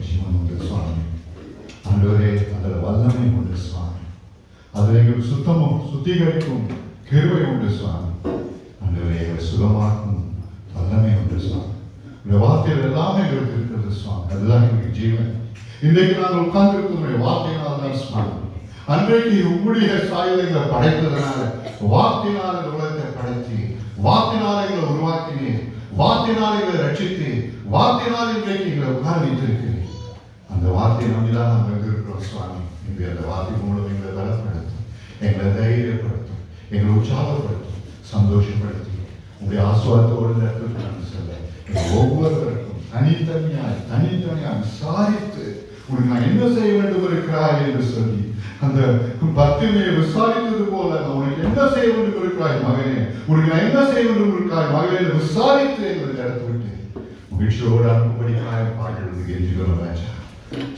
ஜீவன் உண்டு சுவாமி. ஆண்டவரே, அதில் வல்லமை உண்டு சுவாமி. அதில் எங்களுக்கு சுத்தமும் சுத்திகரிக்கும் கிருபை உண்டு சுவாமி. ஆண்டவரே, எங்களை சுகமாக்கும் வல்லமை உண்டு சுவாமி. இந்த வார்த்தையில் எல்லாமே எங்களுக்கு இருக்கிறது சுவாமி. அதுதான் எங்களுக்கு ஜீவன். இன்றைக்கு நாங்கள் உட்கார்ந்திருக்கிற வார்த்தையினால் தான் சுவாமி. அன்றைக்கு உங்களுடைய சாயலை படைத்ததனால வார்த்தையினால் இந்த உலகத்தை படைத்து வார்த்தையினால் எங்களை உருவாக்கினேன், வார்த்தையினால் எங்களை ரட்சித்து வார்த்தையினால் இன்றைக்கு எங்களை உட்கார வைத்திருக்கிறேன். அந்த வார்த்தையை நம்பிதான் நாங்கள் இருக்கிறோம் சுவாமி. இன்று அந்த வார்த்தை மூலம் எங்களை பலப்படுத்தும், எங்களை தைரியப்படுத்தும், எங்களை உற்சாகப்படுத்தும், சந்தோஷப்படுத்தி உங்களுடைய ஆசுவாதத்தோடு இடத்துக்கு நான் சொல்ல ஒவ்வொருவருக்கும் தனித்தனியாக விசாரித்து உனக்கு நான் என்ன செய்ய வேண்டும் இருக்கிறாய் என்று சொல்லி அந்த பத்திமையை விசாரித்தது போல உனக்கு என்ன செய்ய வேண்டும் இருக்கிறாய் மகனே, உனக்கு நான் என்ன செய்ய வேண்டும் இருக்கிறாய் மகனே விசாரித்து எங்களை இடத்து விட்டு மகிழ்ச்சியோடு அனுப்படிக்காய பாடுறது கெஞ்சுகிறோம் ராஜா.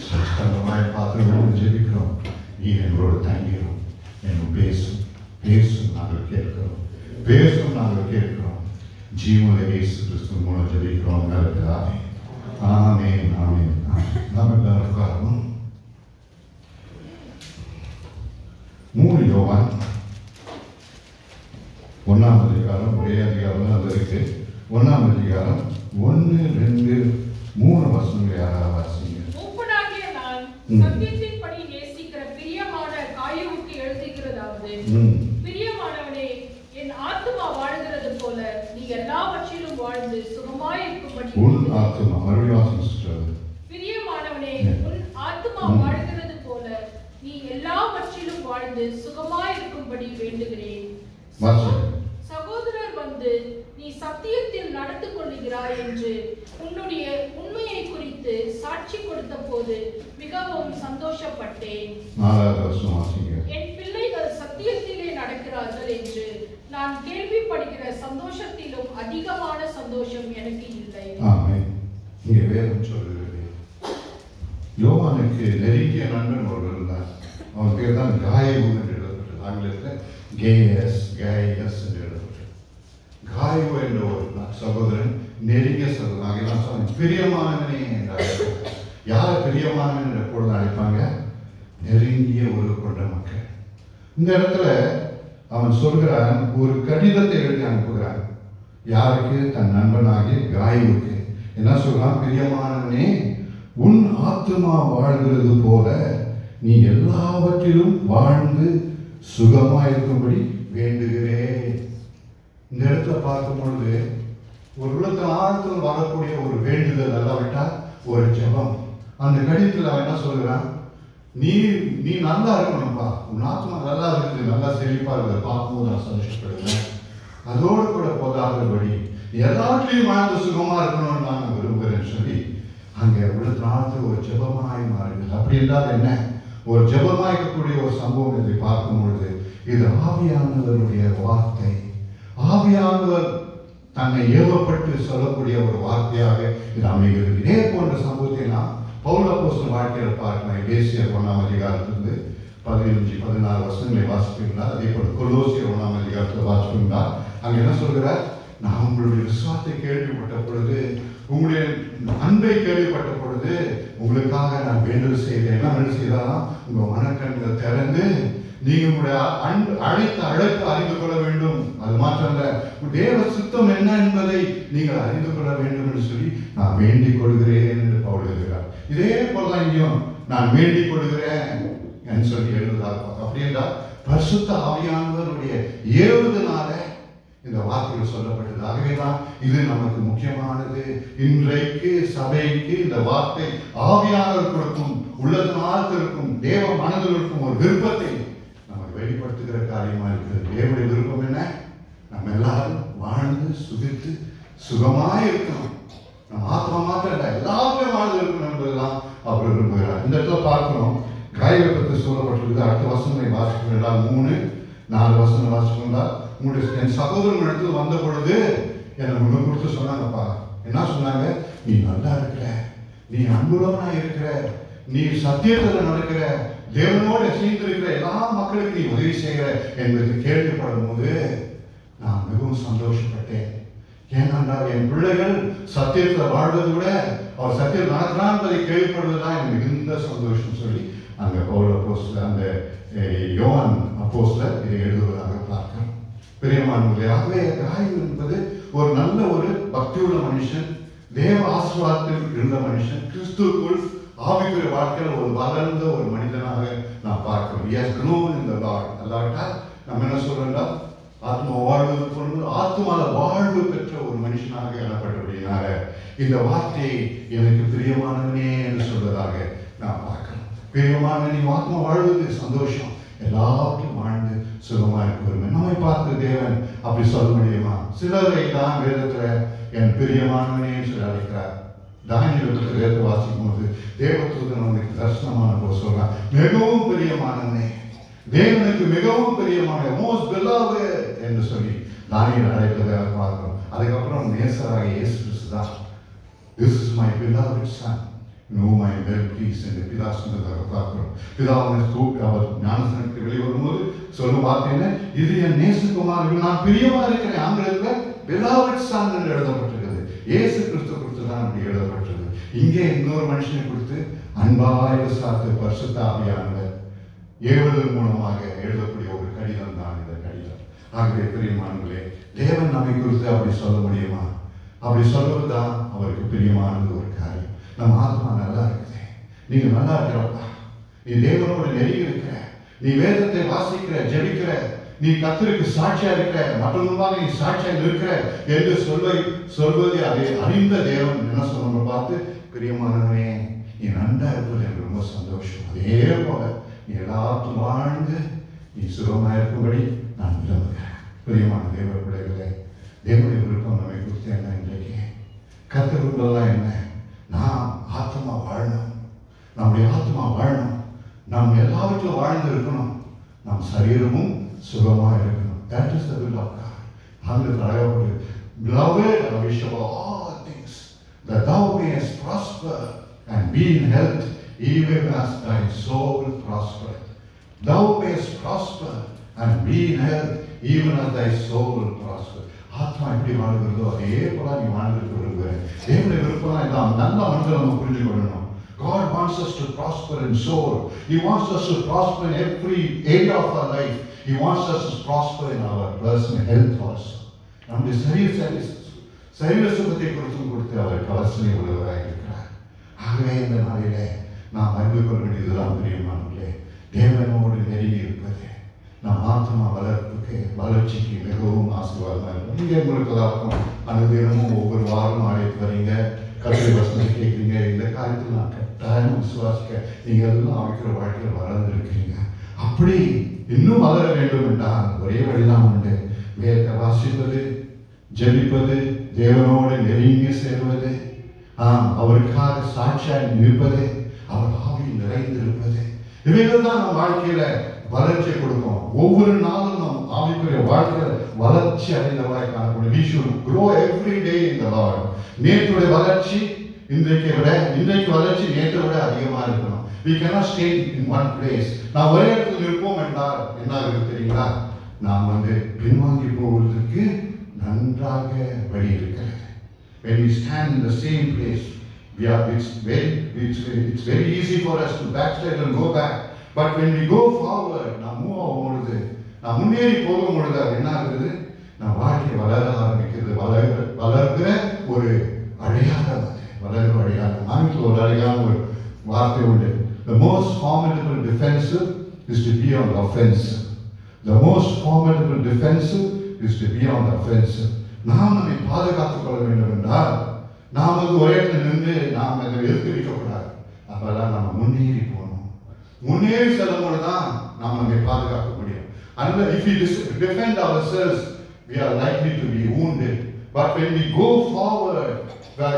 சஷ்டமாய் பார்த்து ஜெபிக்கிறோம். நீ எங்களோட தங்கிறோம், எங்கள் பேசும் நாங்கள் கேட்கிறோம், நாங்கள் கேட்கிறோம். ஜீவனை இயேசு கிறிஸ்து மூலம் ஜெபிக்கிறோம் நல்ல பிதாவே. ஆமென், ஆமென், ஆமென். நாம் எல்லாரும் உட்காரணும். 3 யோவான் 1ஆம் அதிகாரம், ஒரே அதிகாரம் தான் அது இருக்கு. 1ஆம் அதிகாரம் 1, 2, 3 வசனங்களை யாராவது வாசிங்க. மூப்பனாகிய நான் சத்தியத்தின்படி நேசிக்கிற பிரியமான காயுவுக்கு எழுதுகிறதாவது, பிரியமானவனே, என் ஆத்துமா வாழ்கிறது போல நீ எல்லாவற்றிலும் வாழ்ந்து சுகமாயிருக்கும்படி. உன் ஆத்துமா, மறுபடியும் வாசிக்கிறது. பிரியமானவனே, உன் ஆத்துமா வாழ்கிறது போல நீ எல்லாவற்றிலும் வாழ்ந்து சுகமாயிருக்கும்படி வேண்டுகிறேன். சகோதரர் வந்து நீ சத்தியத்தில் நடந்து கொள்கிறாய் என்று உன்னுடைய உண்மையை குறித்து சாட்சி கொடுத்த போது மிகவும் சந்தோஷப்பட்டேன். என் பிள்ளைகள் சத்தியத்திலே நடக்கிறார்கள் என்று நான் கேள்விப்படுகிற சந்தோஷத்திலும் அதிகமான சந்தோஷம் எனக்கு இல்லை. இங்கே வேதம் சொல்லுகிறது, யோவானுக்கு நெருங்கிய நண்பன் ஒருவர் இருந்தார். அவன் பேர் தான் காயு என்று எழுதப்பட்டது. ஆங்கிலத்தில் கேஎஸ் என்று எழுதப்பட்டது. காயு என்ற ஒரு சகோதரன், நெருங்கிய சகோதரன், பிரியமானவனே என்றார். யார் பிரியமானவன் என்று எப்பொழுது அழைப்பாங்க? நெருங்கிய ஒரு கொண்ட மக்கள். இந்த இடத்துல அவன் சொல்கிறான், ஒரு கடிதத்தை எழுதி அனுப்புகிறான். யாருக்கு? தன் நண்பனாகிய காயுவுக்கு. என்ன சொல்றான்? பிரியமானவனே, உன் ஆத்துமா வாழ்கிறது போல நீ எல்லாவற்றிலும் வாழ்ந்து சுகமாயிருக்கும்படி வேண்டுகிறேன். இந்த இடத்துல பார்க்கும் பொழுது ஒரு உள்ளத்தில் ஆழத்தில் வரக்கூடிய ஒரு வேண்டுதல் அல்லாவிட்டால் ஒரு ஜெபம். அந்த கடிதத்தில் அவன் என்ன சொல்கிறான்? நீ நல்லா இருக்கணும்பா, உன் ஆத்மா நல்லா இருக்குது, நல்லா செழிப்பா இருக்குது, பார்க்கும்போது நான் சந்தோஷப்படுவேன். அதோடு கூட போதாதபடி எல்லாத்தையும் வாழ்ந்து சுகமா இருக்கணும்னு நான் விரும்புகிறேன்னு சொல்லி அங்கே உள்ளத்தில் ஒரு ஜெபமாய் மாறுகிறது. அப்படி என்றால் என்ன? ஒரு ஜெபமாய் இருக்கக்கூடிய ஒரு சம்பவம் இதை பார்க்கும் பொழுது இது ஆவியானவருடைய வார்த்தை. ஆவியானவர் தன்னை ஏவப்பட்டு சொல்லக்கூடிய ஒரு வார்த்தையாக இது அமைகிறது. இதே போன்ற சம்பவத்தை நாம் பவுல் அப்போஸ்தலன் வாழ்க்கையில் பார்க்கலாம். எபேசியர் 1ஆம் அதிகாரத்திலிருந்து 15-16 வசனங்களை வாசிப்பீங்களா? அதே போல கொலோசியர் 1ஆம் அதிகாரத்தில் வாசிப்பீங்களா? அங்கே என்ன சொல்கிறார்? நான் உங்களுடைய விசுவாசத்தை கேள்விப்பட்ட பொழுது, உங்களுடைய அன்பை கேள்விப்பட்ட பொழுது உங்களுக்காக நான் வேண்டுதல் செய்தேன். என்ன வேண்டுதல் செய்தாலும் உங்க மனக்கண்களை திறந்து நீங்க உங்களுடைய அழைத்த அழைப்பு அறிந்து கொள்ள வேண்டும். அது மாத்திரமல்ல, தேவ சித்தம் என்ன என்பதை நீங்கள் அறிந்து கொள்ள வேண்டும் என்று சொல்லி நான் வேண்டிக் கொள்கிறேன் என்று பவுல் எழுதுகிறார். இதே போலதான் இங்கேயும் நான் வேண்டிக் கொள்கிறேன் என்று சொல்லி எழுதுகிறார். அப்படி என்றால் பரிசுத்த ஆவியானவருடைய ஏவுதனால இந்த வார்த்தைகள் சொல்லப்பட்டது. ஆகவேதான் இது நமக்கு முக்கியமானது. இன்றைக்கு சபைக்கு இந்த வார்த்தை ஆவியானவர்களுக்கும் உள்ளத்தினாலும் தேவ மனதிற்கும் ஒரு விருப்பத்தை நமக்கு வெளிப்படுத்துகிற காரியமா இருக்கிறது. தேவனுடைய விருப்பம் என்ன? நம்ம எல்லாரும் வாழ்ந்து சுகித்து சுகமாய் இருக்கணும். நம்ம ஆத்மா மாத்திரம் இல்லை, எல்லாத்தையும் வாழ்ந்து இருக்கணும் என்பதுதான் அவர் விரும்புகிறார். இந்த இடத்துல பார்க்கிறோம், காய்வை பற்றி சொல்லப்பட்டிருக்கு. அடுத்த வசனங்களை வாசிக்கிறதா 3-4 வசனம் வாசிக்கிறதா. உங்களுடைய என் சகோதரன் இடத்துல வந்த பொழுது எனக்கு முன்ன கொடுத்து சொன்னாங்கப்பா. என்ன சொன்னாங்க? நீ நல்லா இருக்கிற, நீ அன்புள்ளவனா இருக்கிற, நீ சத்தியத்தில் நடக்கிற, தேவனோடு சேர்ந்திருக்கிற எல்லா மக்களுக்கு நீ உதவி செய்கிற என்பது கேள்விப்படும் போது நான் மிகவும் சந்தோஷப்பட்டேன். ஏனென்றால் என் பிள்ளைகள் சத்தியத்தில் வாழ்வதை விட அவர் சத்தியம் நடக்கிறான் என்பதை கேள்விப்படுவதுதான் எனக்கு மிகுந்த சந்தோஷம் சொல்லி அங்க பவுல் அப்போஸ்தலர் அந்த யோவான் அப்போஸ்தலர் இதை எழுதுவதாக பார்க்கிறோம். பிரியமானவர்களே, ஆகவே காயம் என்பது ஒரு நல்ல ஒரு பக்தியுள்ள மனுஷன், தேவ ஆசீர்வாதத்தில் இருந்த மனுஷன், கிறிஸ்துவுக்குள் ஆவிக்குரிய வாழ்க்கையில் ஒரு வளர்ந்த ஒரு மனிதனாக நாம் பார்க்கிறோம். He has grown in the Lord. அல்லாட்டா நம்ம என்ன சொல்றோம்னா ஆத்மா வாழ்வது பொழுது ஆத்மால வாழ்வு பெற்ற ஒரு மனுஷனாக எண்ணப்பட்டபடினால இந்த வார்த்தையை எனக்கு பிரியமானவனே என்று சொல்வதாக நான் பார்க்கிறோம். பிரியமானவனே, ஆத்மா வாழ்வது சந்தோஷம், எல்லாவற்றையும் வாழ்ந்து சுகமா இருக்கிறோம். நம்மை பார்த்து தேவன் அப்படி சொல்ல முடியுமா? சிலரை தான் வேதத்துல என் பிரியமானவனே சொல்லி அழைக்கிறார். தானியேல் வேதத்தை வாசிக்கும் போது தேவதூதன் அவனுக்கு தரிசனமான போது சொல்றான், மிகவும் பிரியமானவனே, தேவனுக்கு மிகவும் பிரியமான மோஸ்ட் beloved என்று சொல்லி தானியேல் அழைப்பதாக பார்க்கிறோம். அதுக்கப்புறம் நேசராக இயேசு கிறிஸ்து தான் This is my beloved son in whom I am well pleased என்று பிதா சொன்னதாக பார்க்கிறோம். பிதாவினை கூப்பிட்டு அவர் ஞானஸ்நானத்துக்கு வெளியே வரும்போது சொல்லும் வார்த்தை என்ன? இது என் நேசகுமாரன், நான் பிரியமா இருக்கிறேன். ஆங்கிலத்தில் beloved son என்று எழுதப்பட்டிருக்கிறது. இயேசு கிறிஸ்து குறித்து தான் அப்படி எழுதப்பட்டிருக்கிறது. இங்கே இன்னொரு மனுஷனை குறித்து அன்பாய் விசாரித்த பரிசுத்த ஆவியானவர் ஏவுதல் மூலமாக எழுதக்கூடிய ஒரு கடிதம் தான் இந்த கடிதம். ஆகவே பிரியமானவர்களே, தேவன் நம்மை குறித்து அப்படி சொல்ல முடியுமா? அப்படி சொல்வதுதான் அவருக்கு பிரியமானது ஒரு காரியம். நம்ம ஆத்மா நல்லா இருக்குது, நீங்க நல்லா இருக்கிறப்பா, நீ தேவனோட நெருங்கி இருக்கிற, நீ வேதத்தை வாசிக்கிற, ஜெபிக்கிற, நீ கர்த்தருக்கு சாட்சியா இருக்கிற, மற்றவங்களுமாக நீ சாட்சியா இருக்கிற என்று சொல்வதை அதை அறிந்த தேவன் என்ன சொல்லணும் பார்த்து, பிரியமானவனே நீ நன்றா இருப்பது எனக்கு ரொம்ப சந்தோஷம். அதே போல நீ எல்லாத்தையும் வாழ்ந்து நீ சுகமாக இருக்கும்படி நான் விரும்புகிறேன். பிரியமான தேவ பிள்ளைகளே, தேவனுடைய விருப்பம் நம்மை குறித்து என்ன? இன்றைக்கு கர்த்தர் விருப்பம்லாம் என்ன? நாம் ஆத்மா வாழணும், நம்முடைய ஆத்மா வாழணும், நாம் எல்லாவற்றிலும் வாழ்ந்து இருக்கணும், நம் சரீரமும் சுகமாக இருக்கணும். That is the will of God. ஆங்கிலத்தில் அழகப்பட்டு, Beloved, I wish above all things that thou mayest prosper and be in health, even as thy soul prospereth. Thou mayest prosper and be in health, even as thy soul prosper. ஆத்மா எப்படி வாழ்கிறதோ அதே போல நீ வாழ்ந்துட்டு விரும்புகிறேன். தேவனுடைய விருப்பம் இதான். நல்ல மனிதன் நம்ம புரிஞ்சு கொள்ளணும். God wants us to prosper in soul. He wants us to prosper in every area of our life. He wants us to prosper in our personal health also. நம்முடைய சரீர சுகத்தை கொடுத்து அவர் கவசனை உள்ளவராக இருக்கிறார். ஆகவே இந்த நாளிலே நாம் அறிந்து கொள்ள வேண்டியதுதான் பிரியமானவர்களே, தேவனோடு நெருங்கி இருப்பது நம் ஆத்மா வளர்ச்சிக்கு மிகவும் ஆசீர்வாதமாக இருக்கும். நீங்க உங்களுக்கு எல்லாருக்கும் அனுதினமும் ஒவ்வொரு வாரம் அழைத்து வரீங்க, கர்த்தருடைய வசனத்தை கேட்குறீங்க. இந்த காரியத்தில் நான் கட்டாயம் விசுவாசிக்க நீங்க எல்லாம் அமைக்கிற வாழ்க்கையில் வளர்ந்துருக்கிறீங்க. அப்படி இன்னும் வளர வேண்டும் என்றால் ஒரே வழிதான் உண்டு. வேதத்தை வாசிப்பது, ஜெபிப்பது, தேவனோடு நெருங்கி சேர்வது, அவருக்காக சாட்சியாக நிற்பது, அவர் ஆவியில் நிறைந்திருப்பது, இவைகள் தான் நம் வாழ்க்கையில வளர்ச்சியை கொடுக்கும். ஒவ்வொரு நாளும் நம் ஆவிக்குரிய வாழ்க்கையில வளர்ச்சி அடைந்தவராய் காணப்படும். We should grow every day in the Lord. நேற்றுடைய வளர்ச்சி இன்றைக்கு வளர்ச்சி நேற்றை விட அதிகமாக இருக்கணும். We cannot stay in one place. நான் ஒரே இடத்துல இருப்போம் என்றால் என்ன ஆகுது தெரியுங்களா? நாம் பின்வாங்கி போவதற்கு நன்றாக வழி இருக்கிறது. When we stand in the same place, it's very easy for us to backslide and go back. But when we go forward, நாம் மூவ் ஆகும் பொழுது, நாம் முன்னேறி போகும் பொழுது அது என்ன ஆகுது? நாம் வாழ்க்கை வளர ஆரம்பிக்கிறது. வளர்கிற ஒரு அடையாளம், வளர்கிற அடையாளம். ஆங்கிலத்தில் ஒரு அடையாளம் ஒரு வார்த்தை உண்டு. The most formidable defensive is to be on the offensive. The most formidable defensive is to be on the offensive. நாம் நம்மை பாதுகாத்துக் கொள்ள வேண்டும் என்றால் நாம் ஒரே இடத்துல நின்று நாம் அதை எதிர்த்து வைக்கக்கூடாது. அப்பதான் நம்ம முன்னேறி போகணும். முன்னேறி செல்லும் பொழுதுதான் நாம் நம்மை காக்க முடியும். And if we defend ourselves, we are likely to be wounded. But when we go forward,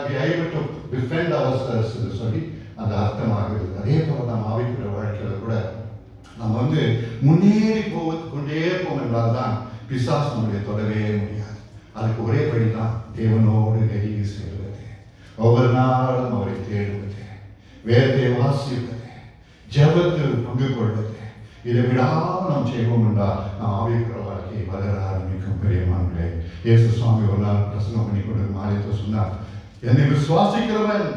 we are able to defend ourselves என்று சொல்லி அந்த அர்த்தமாகுது. அதே போல நாம் ஆவிக்குரிய வாழ்க்கையில கூட நாம் முன்னேறி கொண்டே போகும் என்றால் தான் பிசாசு நம்முடைய தொடவே முடியாது. அதுக்கு ஒரே வழிதான் தேவனோடு நெருங்கி செல்வது, ஒவ்வொரு நாளும் அவரை தேடுவது, வேதத்தை வாசிப்பது, ஜெபத்தில் பங்கு கொள்வது. இதை விடாமல் நாம் செய்வோம் என்றால் நாம் ஆவிக்குரிய வாழ்க்கை வாழ்க்கை வளர ஆரம்பிக்கும். பெரியமானே, இயேசு சுவாமி ஒரு நாள் பிரசங்கம் பண்ணி கொண்டு ஆலயத்தை சொன்னார், என்னை விசுவாசிக்கிறவன்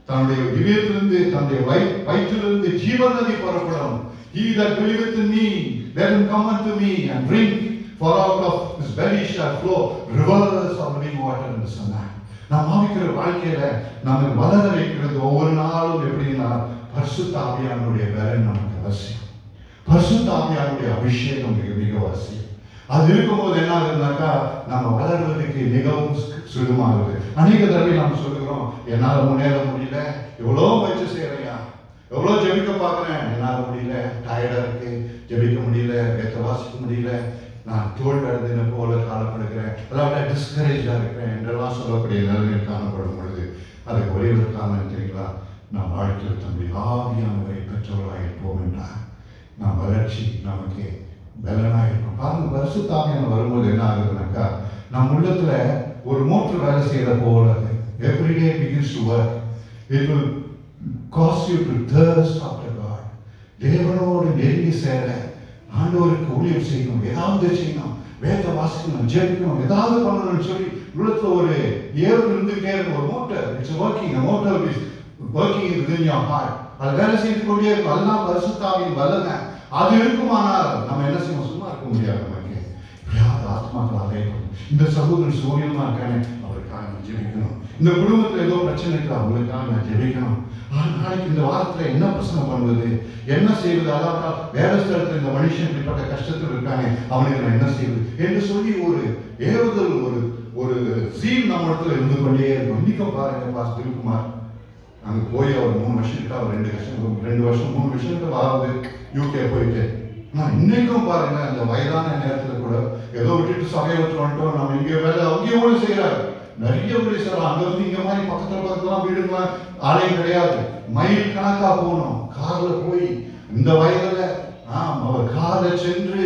தன்னுடைய இதயத்திலிருந்து தன்னுடைய வயிற்றிலிருந்து ஜீவன் நதி புறப்படும். He that believeth in me, let him come unto me and drink, for out of his belly shall flow rivers of living water என்று சொன்னார். நாம் ஆவிக்கிற வாழ்க்கையில நம்ம வளர வைக்கிறது ஒவ்வொரு நாளும் எப்படின்னா பரிசுத்த ஆவியானுடைய பலன் நமக்கு அவசியம். பரிசுத்த ஆவியானுடைய அபிஷேகம் மிக மிக அவசியம். அது இருக்கும்போது என்ன ஆகுதுனாக்கா நம்ம வளர்வதற்கு மிகவும் சுலபமாகுது. அநேக தடவை நாம் சொல்லுகிறோம், என்னால் முன்னேற முடியல, எவ்வளோ முயற்சி செய்யறையா, எவ்வளோ ஜெபிக்க பார்க்குறேன், என்னால் முடியல, டயர்டா இருக்கு, ஜெபிக்க முடியல, வேத வாசிக்க முடியல, நான் தோல்வி அடைந்தன போல காணப்படுகிறேன், அதாவது டிஸ்கரேஜா இருக்கிறேன் என்றெல்லாம் சொல்லக்கூடிய நிலைமையில் காணப்படும் பொழுது அதுக்கு ஒரே ஒரு காரணம் தெரியுங்களா? நாம் வாழ்க்கையில் தன்னுடைய ஆவியானவரை பெற்றவர்களாக இருப்போம் என்றால் நாம் வளர்ச்சி நமக்கு பலனாக இருக்கும். பாருங்க, பரிசுத்த ஆவியானவர் வரும்போது என்ன ஆகுதுனாக்கா நம் உள்ளத்துல ஒரு மோட்டர் வேலை செய்யற போல every day begins to work. It will cause you to thirst after God. தேவனோடு நெருங்கி சேர, ஆண்டவருக்கு ஊழியம் செய்யணும், ஏதாவது செய்யணும், வேத வாசிக்கணும், ஜெபிக்கணும், ஏதாவது பண்ணணும்னு சொல்லி உள்ளத்துல ஒரு ஏவல் இருந்துகிட்டே இருக்கும். ஒரு motor, it's working, motor is working within your heart. அது வேலை செய்து கொண்டே இருக்கும். அதுதான் பரிசுத்த ஆவியின் வல்லமை. அது இருக்குமானால் நம்ம என்ன செய்யணும்? சும்மா இருக்க முடியாது. நமக்கு எப்படியாவது ஆத்மாக்கள் அடையணும். இந்த சகோதரன் சூரியமா இருக்கானே, அவருக்காக நான் ஜெபிக்கணும். இந்த குடும்பத்தில் ஏதோ பிரச்சனை இருக்கு, அவங்களுக்காக நான் ஜெபிக்கணும். நாளைக்கு இந்த வாரத்துல என்ன பிரச்சனை பண்ணுவது, என்ன செய்வது, அதாவது வேலை ஸ்தலத்தில் இந்த மனுஷன் இப்படிப்பட்ட கஷ்டத்தில் இருக்காங்க, அவனுக்கு நான் என்ன செய்வது என்று சொல்லி ஒரு ஏவுதல், ஒரு சீல் நம்ம இடத்துல இருந்து கொண்டே இருக்கும். இன்னைக்கும் பாருங்க, பாஸ் திருக்குமார் அங்கே போய் அவர் 3 வருஷத்துக்கு அவர் 2 வருஷம் 3 வருஷத்துக்கு ஆகுது யூகே போயிட்டு. ஆனால் இன்னைக்கும் பாருங்க, அந்த வயதான நேரத்தில் கூட ஏதோ விட்டுட்டு சபையை விட்டு வந்துட்டோம், நம்ம இங்கே வேலை அங்கேயும் கூட செய்யறாரு, நிறைய ஊழி செய்யலாம். அங்க வந்து இங்க மாதிரி பக்கத்துல வீடுங்களா ஆலயம் கிடையாது, மைல் கணக்கா போகணும், கார்ல போய் இந்த வயதுல அவர் கார்ல சென்று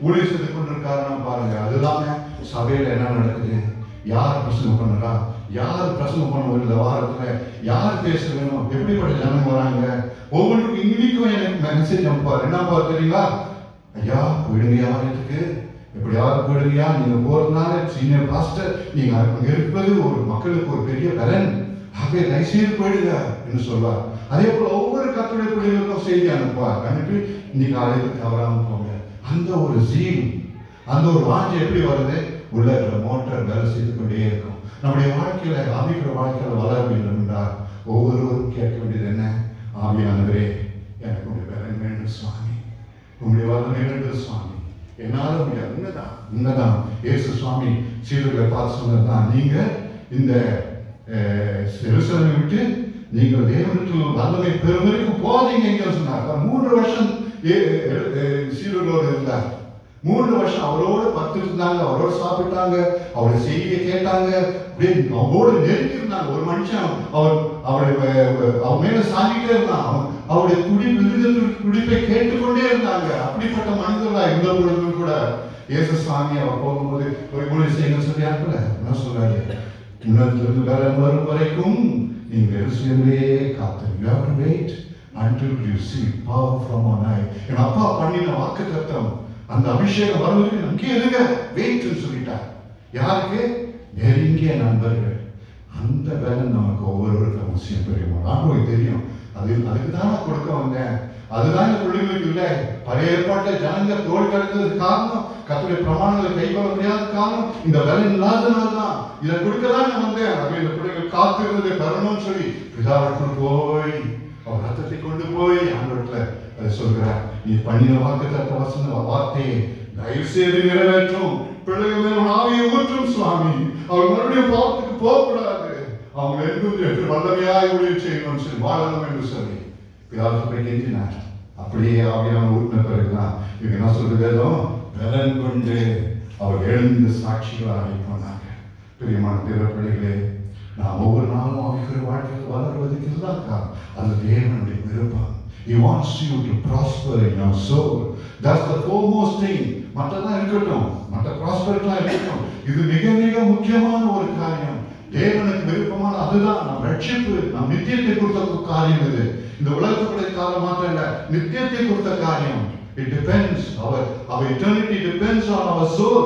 ஊழி செய்து கொண்டிருக்காருன்னா பாருங்க. அதுதாங்க சபையில என்ன நடக்குது, யார் பிரச்சனை பண்ணுறா, யார் பிரச்சனை பண்ணுவோம், இந்த வாரத்துல யார் பேச வேணும், எப்படிப்பட்ட ஜனங்க வராங்க. ஒவ்வொன்றுக்கும் இன்னைக்கும் எனக்கு மெசேஜ் அனுப்பாரு. என்னப்பா தெரியுங்களா, ஐயா போயிடுங்கயா, ஆலயத்துக்கு எப்படியாவது போயிடுங்கயா, நீங்க போறதுனால சீனியர் பாஸ்டர் நீங்க அங்க இருப்பது ஒரு மக்களுக்கு ஒரு பெரிய பலன், ஆகவே தயவுசெய்து போயிடுங்க என்று சொல்வார். அதே போல ஒவ்வொரு கர்த்தருடைய பிள்ளைகளுக்கும் செய்தி அனுப்புவார். அனுப்பி இன்னைக்கு ஆலயத்துக்கு தவறாம போங்க. அந்த ஒரு ஜீல், அந்த ஒரு வாஞ்சை எப்படி வருது, உள்ள மோட்டார் வேலை செய்து கொண்டே இருக்கும். நம்முடைய வாழ்க்கையில ஆவிக்கிற வாழ்க்கையில வளர வேண்டும் என்றால் ஒவ்வொருவரும் கேட்க வேண்டியது என்ன, ஆவியானவரே எனக்கு உங்களுடைய பலன் வேண்டும் சுவாமி, உங்களுடைய வல்லமை வேண்டும் சுவாமி, என்னால முடியாது. உண்மைதான் இயேசு சுவாமி சீடர்களை பார்த்து சொன்னதுதான், நீங்க இந்த எருசலேமை விட்டு நீங்கள் தேவனுக்கு வல்லமை பெறும் வரைக்கும் போதீங்க எங்க சொன்னார். 3 வருஷம் சீடர்களோடு இருந்தார். 3 வருஷம் அவரோடு பத்து இருந்தாங்க, அவரோடு சாப்பிட்டாங்க, அவருடைய செய்தியை கேட்டாங்க, அவரோடு நெருங்கி இருந்தாங்க. ஒரு மனுஷன் அவர் மேல சாங்கிட்டே இருந்தான், அவருடைய துடிப்பை கேட்டுக்கொண்டே இருந்தாங்க. அப்படிப்பட்ட மனிதர்களா இருந்த பொழுது கூட இயேசு சாமி அவர் போகும்போது ஒரு மொழி செய்ய சொல்லியாருல என்ன சொல்றாரு, உன்னத்திலிருந்து பலன் வரும் வரைக்கும் நீங்க எருசலேமிலே காத்திருங்க, wait until you receive power from on high. என் அப்பா பண்ணின வாக்குத்தத்தம், அந்த அபிஷேகம் வருவதற்கு நமக்கு எதுங்க வெயிட்னு சொல்லிட்டார். யாருக்கு? நெருங்கிய நண்பர்கள். அந்த பலன் நமக்கு ஒவ்வொருவருக்கும் அவசியம். பெரியமா ஆண்டவருக்கு தெரியும், அதுக்கு தான் கொடுக்க வந்தேன். அதுதான் இந்த பிள்ளைகளுக்கு இல்லை. பழைய ஏற்பாட்டை ஜனங்க தோல் கடைந்ததுக்கு காரணம், கர்த்தருடைய பிரமாணங்களை கைக்கொள்ள முடியாத காரணம் இந்த பலன் இல்லாதனால்தான். இதை கொடுக்கதான் நான் வந்தேன். அப்படி இந்த பிள்ளைகள் காத்திருந்ததை தரணும்னு சொல்லி பிதாவிடத்தில் போய் அவர் ரத்தத்தை கொண்டு போய் ஆண்டவர்கிட்ட அதை சொல்கிறார், நீ பண்ணின வாக்குத்தத்த வசன வார்த்தையை தயவு செய்து நிறைவேற்றும், பிள்ளைகள் ஆவியை ஊற்றும் சுவாமி, அவர் மறுபடியும் பாவத்துக்கு போகக்கூடாது, அவங்க எங்கும் வல்லமையாய் ஊழியம் செய்யணும்னு சொல்லி வாழணும் என்று சொல்லி பிதாவை கெஞ்சினார். அப்படியே ஆவியான ஊற்றின பிறகுதான் இவங்க என்ன சொல்றது, பலன் கொண்டு அவர் எழுந்து சாட்சிகளாக போனாங்க. பிரியமான தேவ பிள்ளைகளே, நாம் ஒவ்வொரு நாளும் ஆவிக்கிற வாழ்க்கையில் வளர்வதற்கு இதுதான் காரணம். அது தேவனுடைய விருப்பம். He wants you to prosper in your soul. That's the foremost thing. மற்றதான் இருக்கட்டும், மற்ற ப்ராஸ்பரிட்டிலாம் இருக்கட்டும், இது மிக மிக முக்கியமான ஒரு காரியம். தேவனுக்கு விருப்பமான அதுதான் நம் ரட்சிப்பு, நம் நித்தியத்தை கொடுத்த காரியம். இது இந்த உலகத்துக்குடைய காலம் மாற்றம் இல்ல, நித்தியத்தை கொடுத்த காரியம். It depends. Our eternity depends on our soul.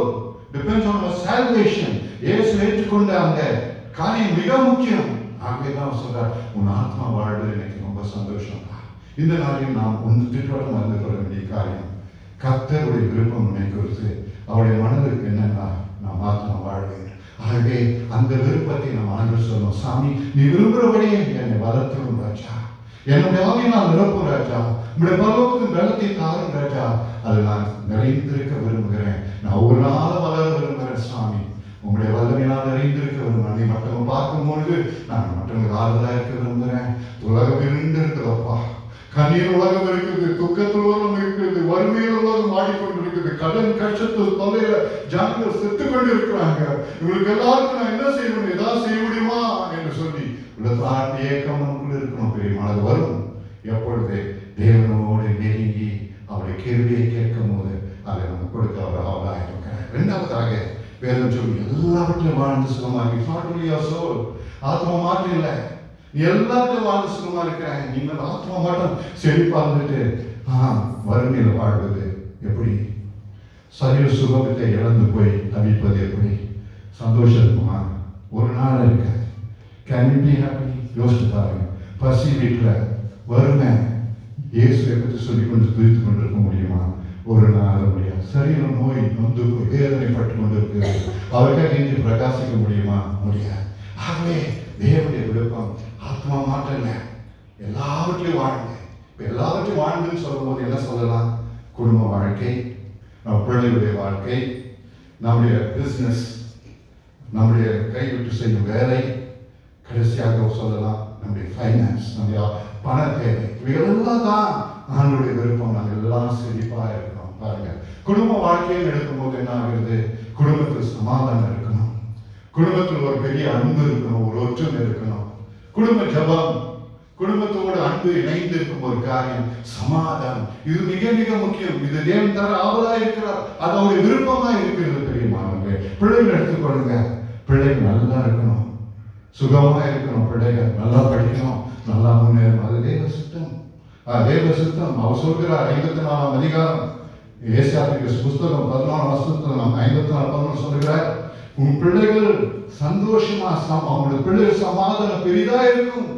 Depends on our salvation. இயேசு ஏற்றுக்கொண்ட அந்த காரியம் மிக முக்கியம். ஆகவே தான் சொல்றார், உன் ஆத்மா வாழ்வது எனக்கு ரொம்ப சந்தோஷம். இந்த நாளில் நாம் ஒன்று திட்டவட்டம் அறிந்து கொள்ள வேண்டிய காரியம், கர்த்தருடைய விருப்பம் உன்னை குறித்து அவருடைய மனதிற்கு என்னன்னா நாம் ஆத்மா வாழ்வேன். ஆகவே அந்த விருப்பத்தை நாம் ஆண்டு சொல்லணும். சாமி, நீ விரும்புகிறபடியே என்னை வளர்த்துடும் ராஜா, என்னுடைய ஆவியினால் நிரப்பும் ராஜா, உங்களுடைய பரலோகத்தின் வெள்ளத்தை தாரும் ராஜா, அது நான் நிறைந்திருக்க விரும்புகிறேன். நான் ஒரு நாள் வளர விரும்புகிறேன் சாமி, உங்களுடைய வல்லமையினால் நிறைந்திருக்க விரும்புகிறேன். நீ மற்றவங்க பார்க்கும்பொழுது நான் மற்றவங்களுக்கு ஆறுதலாக இருக்க விரும்புகிறேன். உலகம் இருந்து இருக்கிறப்பா, கண்ணீர் உலகம் இருக்குது, துக்கத்தில் உலகம் இருக்குது, வறுமையில் உலகம் ஆடிக்கொண்டிருக்குது, கடன் கஷ்டத்தில் தொல்லையில ஜனங்கள் செத்து கொண்டு இருக்கிறாங்க. இவங்களுக்கு எல்லாருக்கும் நான் என்ன செய்யணும், ஏதாவது செய்ய முடியுமா என்று சொல்லி உலகத்தாண்டி ஏக்கம் நமக்குள்ள இருக்கணும். பெரிய அது வரும் எப்பொழுது தேவனோடு நெருங்கி அவருடைய கேள்வியை கேட்கும் போது அதை நம்ம கொடுக்க அவர் அவராக இருக்கிறார். இரண்டாவதாக வேதம் சொல்லி எல்லாவற்றிலும் வாழ்ந்து சுகமாக, ஆத்மா மாற்றம் இல்லை, நீ எல்லாத்தையும் வாழ்ந்து சுகமா இருக்கிறாங்க. நீங்கள் ஆத்மா மாட்டம் செழிப்பா இருந்துட்டு வறுமையில் வாழ்வது எப்படி? சரீர சுகத்தை இழந்து போய் தவிப்பது எப்படி? சந்தோஷம் இருக்குமா? ஒரு நாள் இருக்காது. Can you be happy? யோசிச்சு பாருங்க. பசி வீட்டில் வறுமை இயேசுவை பற்றி சொல்லி கொண்டு துதித்து கொண்டிருக்க முடியுமா? ஒரு நாள் முடியாது. சரீர நோய் நொந்து வேதனைப்பட்டு கொண்டு இருக்கிறது, அவருக்காக இன்று பிரகாசிக்க முடியுமா? முடியாது. ஆகவே தேவனுடைய விருப்பம் ஆத்மா மாற்றம் இல்லை, எல்லாவற்றையும் வாழ்ந்து. இப்போ எல்லாவற்றையும் வாழ்ந்துன்னு சொல்லும் போது என்ன சொல்லலாம்? குடும்ப வாழ்க்கை, நம்ம பிள்ளைகளுடைய வாழ்க்கை, நம்முடைய பிஸ்னஸ், நம்முடைய கைவிட்டு செய்யும் வேலை, கடைசியாக சொல்லலாம் நம்முடைய ஃபைனான்ஸ், நம்முடைய பண தேவை. இவைகளெல்லாம் தான் ஆண்டவருடைய விருப்பம். நாங்கள் எல்லாம் செழிப்பா இருக்கணும். பாருங்க, குடும்ப வாழ்க்கையில் எடுக்கும்போது என்ன ஆகுது? குடும்பத்தில் சமாதானம் இருக்கணும், குடும்பத்தில் ஒரு பெரிய அன்பு இருக்கணும், ஒரு ஒற்றுமை இருக்கணும். குடும்ப ஜபம், குடும்பத்தோடு அன்பு இணைந்து இருக்கும் ஒரு காரியம் சமாதானம். இது மிக மிக முக்கியம். இது தேவன் தர ஆவலா இருக்கிறார், அது அவருடைய விருப்பமா இருக்கிறது. பெரியமானவங்க, பிள்ளைகள் எடுத்துக்கொள்ளுங்க. பிள்ளைகள் நல்லா இருக்கணும், சுகமா இருக்கணும், பிள்ளைகள் நல்லா படிக்கணும், நல்லா முன்னேறணும். அது தேவ சித்தம். தேவ சித்தம். அவர் சொல்கிறார் 54ஆம் அதிகாரம் ஏசாயாவின் புஸ்தகம் 14ஆம் வசனத்தில் 54:11 சொல்கிறார், உன் பிள்ளைகள் சந்தோஷமா, அவங்களுடைய பிள்ளைகள் சமாதானம் பெரிதா இருக்கும்.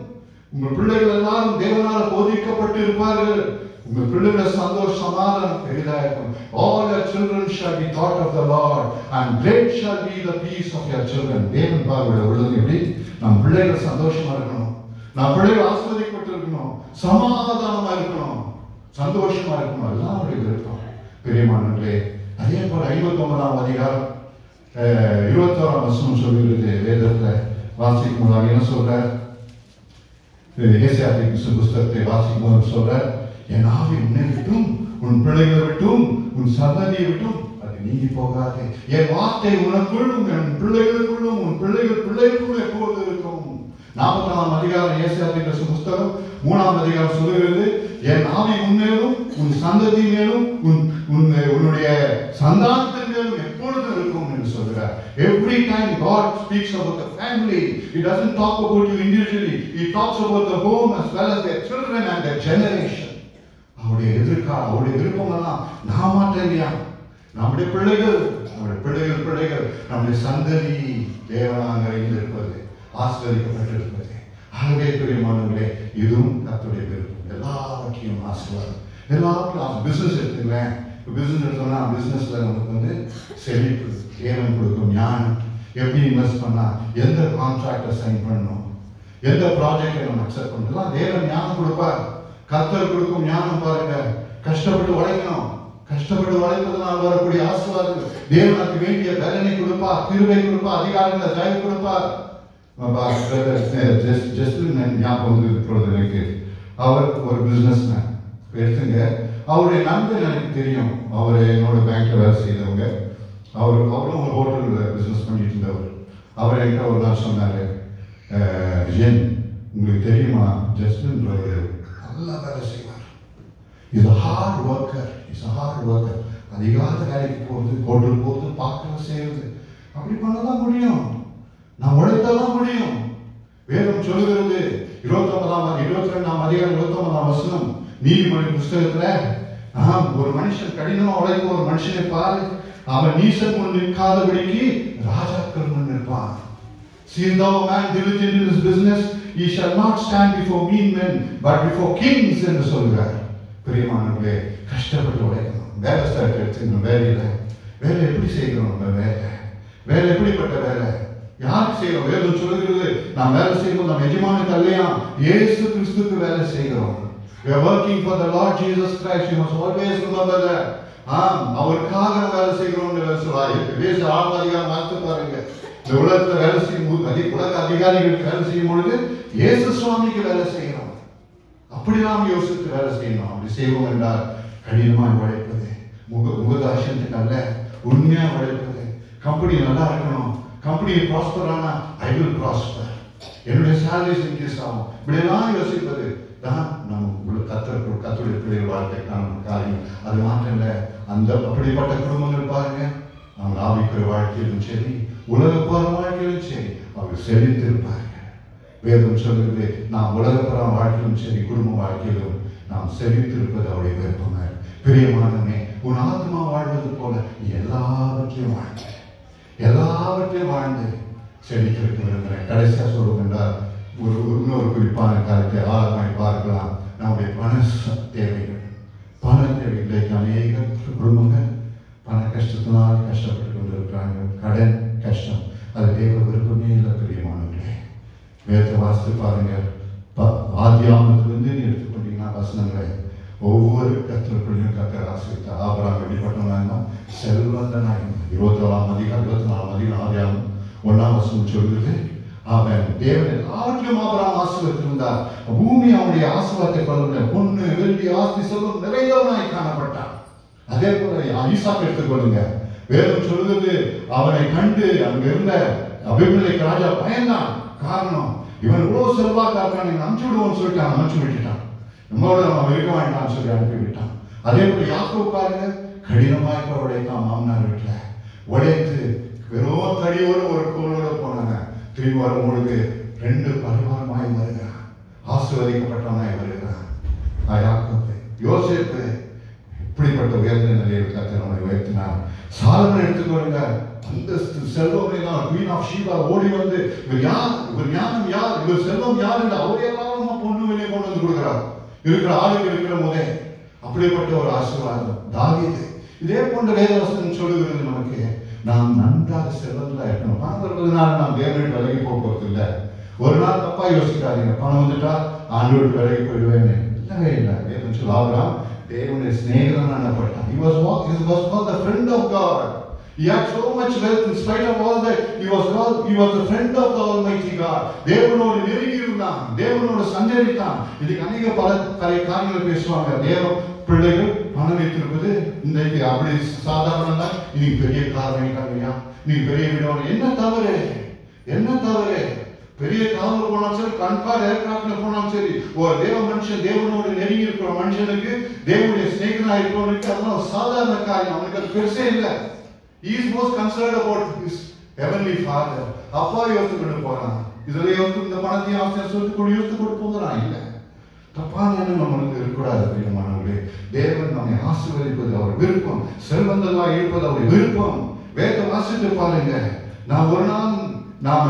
உங்கள் பிள்ளைகள் எல்லாரும் தேவனால் போதிக்கப்பட்டு இருப்பார்கள். உங்கள் பிள்ளைகள சந்தோஷ சமாதானம் பெரிதா இருக்கும். All your children shall be taught of the Lord, and great shall be the peace of your children. தேவன் பார்வையில் உள்ளது எப்படி? நம் பிள்ளைகள் சந்தோஷமா இருக்கணும், நம் பிள்ளைகள் ஆஸ்வதிக்கப்பட்டு இருக்கணும், சமாதானமா இருக்கணும், சந்தோஷமா இருக்கணும். அதுதான் அவருடைய விருப்பம். பெரியமானவர்களே, அதே போல 59ஆம் அதிகாரம் 21ஆம் வசனம் சொல்கிறது. வேதத்துல வாசிக்கும் போது என்ன சொல்ற? ஏசாயாவின் புஸ்தகத்தை வாசிக்கும் போது சொல்ற, என் ஆவி உன்னை விட்டும் உன் பிள்ளைகளை விட்டும் உன் சந்ததியை விட்டும் அது நீங்கி போகாது. என் வார்த்தை உனக்குள்ளும் என் பிள்ளைகளுக்குள்ளும் உன் பிள்ளைகள் பிள்ளைகளுக்கும் எப்போது இருக்கும். 40ஆம் அதிகாரம் ஏசாயாவின் புஸ்தகம் 3ஆம் அதிகாரம் சொல்லுகிறது, என் ஆவி உன்மேலும் உன் சந்ததி மேலும் உன்னுடைய சந்தானத்தின் மேலும் எப்பொழுதும் இருக்கும் என்று சொல்கிறார். Every time God speaks about the family, He doesn't talk about you individually. He talks about the home as well as their children and their generation. அவருடைய எதிர்காலம், அவருடைய விருப்பம் எல்லாம் நான் மாற்றம் இல்லையா? நம்முடைய பிள்ளைகள், நம்முடைய பிள்ளைகள் பிள்ளைகள், நம்முடைய சந்ததி தேவனாக இருப்பது, ஆசீர்வதிக்கப்பட்டிருப்பது. ஆகவே பிரியமானவர்களே, இதுவும் கர்த்தருடைய விருப்பம். எல்லாவற்றையும் ஆசீர்வாதம், எல்லாவற்றையும். பிசினஸ் எடுத்துங்களேன். பிசினஸ் எடுத்தோம்னா பிசினஸ்ல நமக்கு செழிப்பு தேவன் கொடுக்கும் ஞானம். எப்படி இன்வெஸ்ட் பண்ணா, எந்த கான்ட்ராக்டை சைன் பண்ணணும், எந்த ப்ராஜெக்டை நம்ம அக்செப்ட் பண்ணலாம், தேவன் ஞானம் கொடுப்பார். கர்த்தர் கொடுக்கும் ஞானம் பாருங்க. கஷ்டப்பட்டு உழைக்கணும், கஷ்டப்பட்டு உழைப்பதனால் வரக்கூடிய ஆசீர்வாதங்கள். தேவனுக்கு வேண்டிய பலனை கொடுப்பார், கிருபை கொடுப்பார், அதிகாரங்களை தயவு கொடுப்பார். ஞாபகம் இருக்கிறது எனக்கு. அவர் ஒரு பிசினஸ் மேன் எடுத்துங்க. அவருடைய நண்பன் எனக்கு தெரியும், அவர் என்னோட பேங்க்ல வேலை செய்தவங்க. அவரும் ஒரு ஹோட்டல் பிசினஸ் பண்ணிட்டு இருந்தவர். அவர் என்கிட்ட ஒரு நாள் சொன்னாரு, ஜென் உங்களுக்கு தெரியுமா, ஜஸ்டின் நல்லா வேலை செய்வார், is a hard worker, is a hard worker. அதிகால வேலைக்கு போகிறது, ஹோட்டல் போகிறது, பார்க்கறது, செய்யறது, அப்படி பண்ணதான் முடியும். நான் உழைத்தாதான் முடியும். வேதம் சொல்லுகிறது 22ஆம் அதிகாரம் 29ஆம் வசனம், நீதிமொழி புஸ்தகத்துல ஒரு மனுஷன் கடினமா உழைக்கும் ஒரு மனுஷனை பாரு, அவன் நீசன் முன் நிற்காதபடிக்கு ராஜாக்கள் முன் நிற்பான். See thou a man diligent in his business, he shall not stand before mean men, but before kings என்று சொல்கிறார். பிரியமானவர்களே, கஷ்டப்பட்டு உழைக்கணும். வேலை ஸ்டார்ட் எடுத்துக்கணும். வேலை எப்படி செய்யணும்? நம்ம வேலை எப்படிப்பட்ட வேலை? யாருக்கு செய்யறோம்? வேதம் சொல்லுகிறது, நாம் வேலை செய்யணும் நம்ம எஜமானுக்கு அல்லையா, இயேசு கிறிஸ்துவுக்கு வேலை செய்கிறோம். We are working for the Lord Jesus Christ. You must always remember that. அவருக்காக வேலை செய்கிறோம்னு சொல்றாரு. தேச ஆழ்வாதிகாரம் பார்த்து பாருங்க. இந்த உலகத்துல வேலை செய்யும் உலக அதிகாரிகளுக்கு வேலை செய்யும் பொழுது இயேசு சுவாமிக்கு வேலை செய்யணும். அப்படிலாம் யோசித்து வேலை செய்யணும். அப்படி செய்வோம் என்றால் கடினமாய் உழைப்பது, முகதாட்சத்துக்கு அல்ல, உண்மையா உழைப்பது. கம்பெனி நல்லா இருக்கணும், கம்பெனி ப்ராஸ்பர் ஆனா ஐ வில் ப்ராஸ்பர், என்னுடைய சேலரிஸ் இன்க்ரீஸ் ஆகும். இப்படியெல்லாம் யோசிப்பது தான் நம்ம கத்தருடைய பிள்ளைகள் வாழ்க்கைக்கான காரியம். அது மாற்றம் இல்லை. அந்த அப்படிப்பட்ட குடும்பங்கள் பாருங்க, அவங்க ஆவிக்குரிய வாழ்க்கையிலும் சரி, உலகப்புற வாழ்க்கையிலும் சரி, அவர் செழித்திருப்பார்கள். வேதம் சொல்கிறது, நாம் உலகப்புற வாழ்க்கையிலும் சரி, குடும்ப வாழ்க்கையிலும் நாம் செழித்திருப்பது அவருடைய விருப்பமாக. பிரியமானவனே, உன் ஆத்மா வாழ்வது போல எல்லாவற்றையும் வாழ்ந்து செழித்திருக்க விரும்புகிறேன். கடைசியா சொல்லுவோம் என்றால் இன்னொரு குறிப்பான காரியத்தை ஆழமாய் பார்க்கலாம். நம்முடைய பண தேவைகள். இன்றைக்கு அநேக குடும்பங்கள் பண கஷ்டத்தினால் கஷ்டப்பட்டு கொண்டிருக்கிறாங்க. கடன் கஷ்டம், அது தேவ விருப்பமே இல்லை. பிரியமானவர்களே, வேதத்தை வாசித்து பாருங்க. ஆதியாகமத்திலிருந்து நீ எடுத்துக்கொண்டீங்கன்னா வசனங்களை ஒவ்வொரு கத்திரப்படியும் கத்தர் ஆசீர்வதித்தார். ஆபிரகாம் எப்படிப்பட்டவனா? செல்வந்தனாக. 24 ஆதியாகமம் 1ஆம் வசனம் சொல்கிறது, அவன் தேவன் எல்லாவற்றையும் ஆபிரகாம் ஆசீர்வதித்திருந்தார். பூமி அவனுடைய ஆசீர்வாதத்தை கொள்ள பொண்ணு வெள்ளி ஆஸ்தி செல்வம் நிறைந்தவனாய் காணப்பட்டான். அதே போல ஈசாக்கு எடுத்துக்கொள்ளுங்க. வேதம் சொல்லுகிறது, அவனை கண்டு அங்க இருந்த அபிமெலேக்கு ராஜா பயந்தான். காரணம், இவன் இவ்வளவு செல்வாக்காரன், அனுப்பிச்சு விடுவோம்னு சொல்லிட்டு அவன் அனுப்பிச்சு விட்டுட்டான். நம்மளோட அவன் இருக்க வேண்டாம்னு சொல்லி அனுப்பிவிட்டான். அதே போல யாக்கோபு பாருங்க, கடினமாக உடைத்தான். மாமனார் வீட்டுல உடைத்து வெறும் தடியோடு ஒரு கோளோட போனாங்க. திரும்பி வரும் பொழுது 2 பரிவாரமாய் வருகிறான். ஆசீர்வதிக்கப்பட்டவனாய் வருகிறான். யாக்கோபு. யோசேப்பு இப்படிப்பட்ட உயர்ந்த நிலையில் கர்த்தர் நம்மை உயர்த்தினார். சாலமோன் எடுத்துக்கொள்ளுங்க, அந்த செல்வம் குவீன் ஆஃப் ஷீபா ஓடி வந்து, இவர் யார், இவர் ஞானம் யார், இவர் செல்வம் யார் என்று அவரையெல்லாம் பொண்ணு வெளியே கொண்டு வந்து கொடுக்கிறார். இருக்கிற ஆளுக்கு இருக்கிற போதே அப்படிப்பட்ட ஒரு ஆசீர்வாதம். தாவீது இதே போன்ற வேதவசனம் சொல்லுகிறது நமக்கு, நாம் நன்றாக செல்வந்தா இருக்கணும். பணம் வருவதனால நாம் தேவனை விலகி போகிறது இல்லை. ஒரு நாள் தப்பா யோசிக்காதீங்க, பணம் வந்துட்டா ஆண்டோடு விலகி போயிடுவேன்னு. இல்லவே இல்லை. வேதம் சொல்ல ஆபிரகாம் தேவனுடைய சிநேகிதன் எனப்பட்டான். He was called the friend of God. He had so much wealth. In spite of all that, he was the friend of the Almighty God. தேவனோடு நெருங்கி இருந்தான், தேவனோடு சஞ்சரித்தான். இதுக்கு அநேக பல காரியங்கள் பேசுவாங்க. தேவ பிள்ளைகள் பணம் வைத்திருப்பது இன்றைக்கு அப்படி சாதாரணம் தான். இன்னைக்கு பெரிய கார் வாங்கிட்டாங்கய்யா, நீங்க பெரிய வீடு, என்ன தவறு? பெரிய காரில் போனாலும் சரி, கண்கார் ஏர்கிராப்ட்ல போனாலும் சரி, ஒரு தேவ மனுஷன் தேவனோடு நெருங்கி இருக்கிற மனுஷனுக்கு, தேவனுடைய சிநேகிதனா இருக்கிறவனுக்கு அதெல்லாம் ஒரு சாதாரண காரியம். அவனுக்கு அது பெருசே இல்லை. He is most concerned about his heavenly Father. அப்பா யோசித்து கொண்டு போறான். இதுல யோசித்து இந்த பணத்தையும் அவசியம் சொல்லிட்டு யோசித்து கொண்டு போகிறான். இல்லை, தப்பான எண்ணம் நம்மளுக்கு இருக்கக்கூடாது. பிரியமானவர்களே, தேவன் நம்மை ஆசீர்வதிப்பது அவர் விருப்பம். செல்வந்தர்களாக இருப்பது அவருடைய விருப்பம். வேதத்தை வாசித்து பாருங்க. நாம் ஒரு நாள் நாம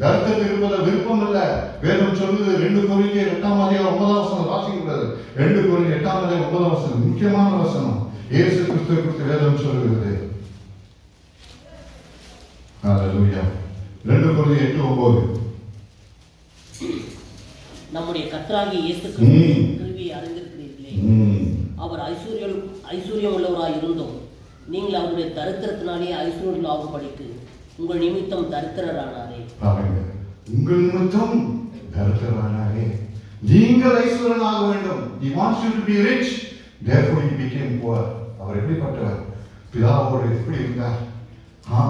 தரித்திரத்தில் இருப்பத விருப்பம் இல்லை. வேதம் சொல்லுது 2 கொரிந்தியர் 8ஆம் அதிகாரம் 9ஆம் வசனம் வாசிக்கிறது. 2 கொரிந்தியர் 8ஆம் அதிகாரம் 9ஆம் வசனம் முக்கியமான வசனம். இயேசு கிறிஸ்துவை குறித்து வேதம் சொல்லுகிறது. ஹalleluya. 2 கொரிந்தியர் 8:9. நம்முடைய கர்த்தராகிய இயேசு கிறிஸ்துவின் கிருபையை அறிந்திருக்கிறீர்களே, அவர் ஐஸ்வர்யம் உள்ளவராய் இருந்தும் நீங்கள் அவருடைய தரித்திரத்தினாலே ஐஸ்வர்யம் ஆகும்படிக்கு உங்கள் நிமித்தம் தரித்திரரானாரே. உங்கள் நிமித்தம் தரித்திரரானாரே. நீங்கள் ஐஸ்வர்யனாக வேண்டும். He wants you to be rich. Therefore he became poor. அவர் எப்படிப்பட்டவர்? பிதாவோடு எப்படி இருந்தார்?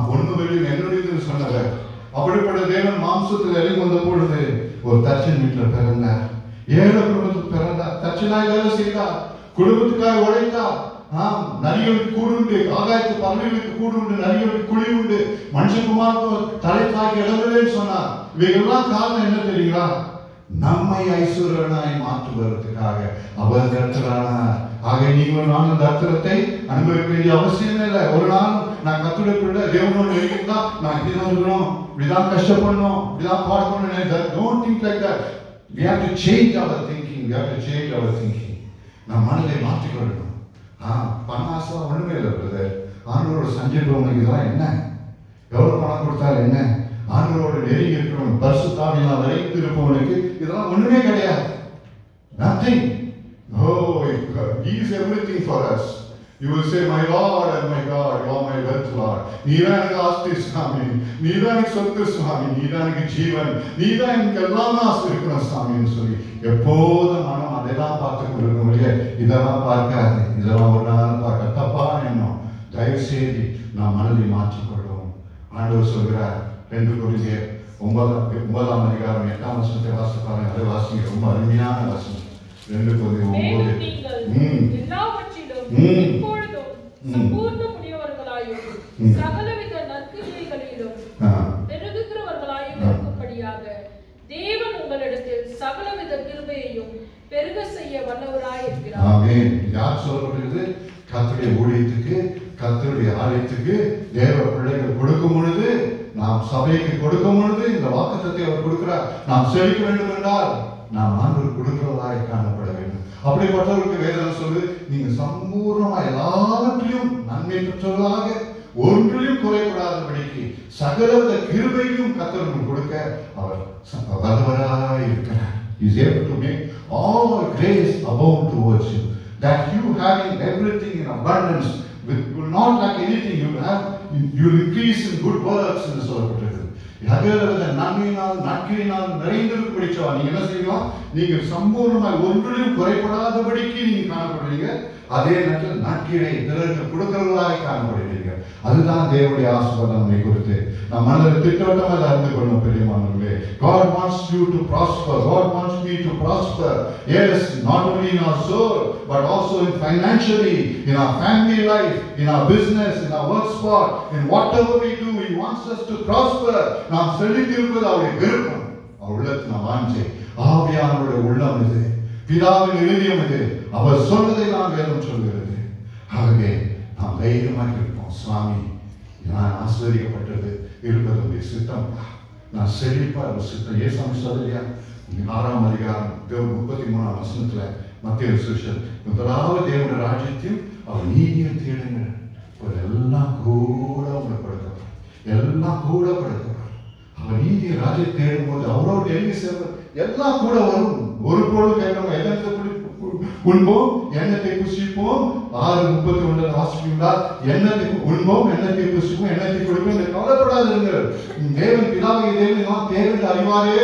பொண்ணு வெளியே என்னுடைய சொன்னவர். அப்படிப்பட்ட தேவன் மாம்சத்தில் இறங்கி வந்த பொழுது ஒரு தச்சன் வீட்டில் பிறந்தார். ஏழை குடும்பத்துக்கு பிறந்தார். தச்சனாய் வேலை செய்தார், குடும்பத்துக்காக உழைத்தார். நரிகளுக்கு கூடு உண்டு, ஆகாயத்து பறவைகளுக்கு கூடு உண்டு, நரிகளுக்கு குழி உண்டு, மனுஷகுமாருக்கு தலை தாக்கி இடங்களேன்னு சொன்னார். இவைகள்லாம் காரணம் என்ன தெரியுங்களா? நம்மை ஐஸ்வர்யனாய் மாற்றுவதற்காக அவர் கர்த்தரானார். ஆக நீங்கள் நானும் அந்த அர்த்தத்தை அனுபவிக்க வேண்டிய அவசியமே இல்லை. ஒரு நாள் நான் கத்துடைக்குள்ள தேவனோடு இருந்தா நான் இப்படிதான் இருக்கணும், இப்படிதான் கஷ்டப்படணும், இப்படிதான் பார்க்கணும். Don't think like that. We have to change our thinking. We have to change our thinking. நான் மனதை மாற்றிக்கொள்ளணும். பணாசா ஒண்ணுமே இல்லை பிரதர். ஆண்டவரோட சஞ்சீவனுக்கு இதெல்லாம் என்ன? எவ்வளவு பணம் கொடுத்தாலும் என்ன? ஆண்டவரோட நெருங்கி இருக்கிறவன் பரிசுத்தாவினால் நிறைந்து இருப்பவனுக்கு இதெல்லாம் ஒண்ணுமே கிடையாது. Nothing. Oh, He is everything for us. You will say, my Lord and my God, you are my wealth, Lord. நீதான் எனக்கு ஆஸ்தி சுவாமி, நீதான் எனக்கு சொத்து சுவாமி, நீதான் எனக்கு ஜீவன், நீதான் எனக்கு எல்லாமே ஆசை இருக்கணும் சாமின்னு சொல்லி எப்போதும் மனம் அதைதான் பார்த்து கொடுக்க முடியாது. இதெல்லாம் பார்க்காது. இதெல்லாம் ஒரு நாள் பார்க்க தப்பான எண்ணம். தயவு செய்து நாம் மனதை மாற்றிக்கொள்வோம். ஆண்டவர் சொல்கிறார் 2 கொரிந்தியர் 9ஆம் அதிகாரம் 8ஆம் வசனத்தை வாசிப்பாருங்க. அதை வாசிங்க. ரொம்ப அருமையான வசனம். 2 கொரிந்தியர் 9. எல்லாவற்றிலும் எப்பொழுதும் சம்பூர்ண முடியவர்களாயும் சகலவித நற்கிரியைகளிலும் பெருகுகிறவர்களாயும் இருக்கும்படியாக தேவன் உங்களிடத்தில் சகலவித கிருபையையும் பெருக செய்ய வல்லவராய் இருக்கிறார். ஆமென். யார் சொல்லப்படுகிறது? கர்த்தருடைய ஊழியத்துக்கு, கர்த்தருடைய ஆலயத்துக்கு தேவ பிள்ளைகள் கொடுக்கும் பொழுது, நாம் சபைக்கு கொடுக்கும் பொழுது இந்த வாக்குத்தத்தை அவர் கொடுக்கிறார். நாம் செழிக்க வேண்டும் என்றால் நாம் ஆண்டவர் கொடுக்கிறவராய் காணப்பட வேண்டும். அப்படிப்பட்டவர்களுக்கு வேதம் சொல்லு, நீங்க சம்பூர்ணமா எல்லாவற்றிலும் நன்மை பெற்றவர்களாக ஒன்றிலும் குறைபடாதபடிக்கு சகலவித கிருபையும் கர்த்தர் கொடுக்க அவர் வல்லவராய் இருக்கிறார். He is able to make all grace abound towards you, that you having everything in abundance will not lack anything. You will increase in good works என்று சொல்லப்பட்டிருக்கிறது. சகலவித நன்மையினால் நற்கிரியினால் நிறைந்திருக்கும்படிச்சா நீங்க என்ன செய்யலாம்? நீங்கள் சம்பூர்ணமாய் ஒன்றிலும் குறைபடாதபடிக்கு நீங்க காணப்படுவீங்க. அதே நேரத்தில் நற்கிரை பிறருக்கு கொடுக்கிறவர்களாய் காணப்படுவீங்க. அதுதான் தேவனுடைய ஆசீர்வாதம் நம்மை குறித்து நம் மனதில் திட்டவட்டமாக அறிந்து கொள்ளும் பெரியமானவர்களே. God wants you to prosper. God wants me to prosper. Yes, not only in our soul, but also in financially, in our family life, in our business, in our work spot, in whatever we do. He wants us to prosper. நாம் செழித்திருப்பது அவருடைய விருப்பம், அவர் உள்ளத்தின் வாஞ்சை. ஆவியானவருடைய உள்ளம் இது, பிதாவின் இருதயம் இது. அவர் சொன்னதை நாம் வேதம் சொல்கிறது. ஆகவே நாம் தைரியமாக இருப்போம். சுவாமி, நான் ஆசீர்வதிக்கப்பட்டது இருப்பது சித்தம், நான் செழிப்பா ஒரு சித்தம். ஏசாமி சொல்லலையா? 6ஆம் அதிகாரம் 33ஆம் வசனத்துல மத்திய சுவிசேஷம், முதலாவது தேவனுடைய ராஜ்யத்தையும் அவர் நீதியும் தேடுங்கள், எல்லாம் கூட உங்களுக்கு கொடுக்கப்படும், எல்லாம் கூட கொடுக்கப்படும். அவர் நீதி ராஜ்யத்தை தேடும் போது அவரோட எழுதி சேர்ந்து எல்லாம் கூட வரும். ஒரு பொருள் கேட்கணும், எண்ணத்தை உண்போம், எண்ணத்தை புசிப்போம். 6:31 வாசிப்பீங்களா? எண்ணத்தை உண்போம், எண்ணத்தை புசிப்போம், எண்ணத்தை குடிப்போம். கவலைப்படாதீர்கள். தேவன் பிதாவை தேவன் தேவன் அறிவாரே.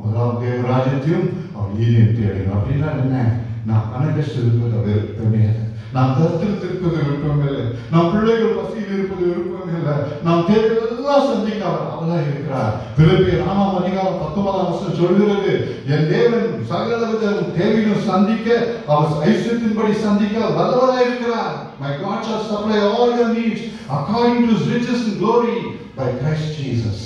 முதலாம் தேவ ராஜ்யத்தையும் அவர் நீதியும் தேடுங்க. அப்படின்னா என்ன? நான் கனகஷ்டம் இருப்பது விருப்பமே இல்லை, நாம் கருத்தில் இருப்பது விருப்பம் இல்லை, நம் பிள்ளைகள் பசியில் இருப்பது விருப்பம் இல்லை, நாம் தேவைகள் எல்லாம் சந்திக்க அவராக இருக்கிறார். பிலிப்பியர் 4ஆம் அதிகாரம் 19ஆம் வசனம் சொல்கிறது, என் தேவன் சகலவித தேவையும் சந்திக்க, அவர் ஐஸ்வர்யத்தின்படி சந்திக்க வல்லவராக இருக்கிறார். My God shall supply all your needs according to His riches and glory by Christ Jesus.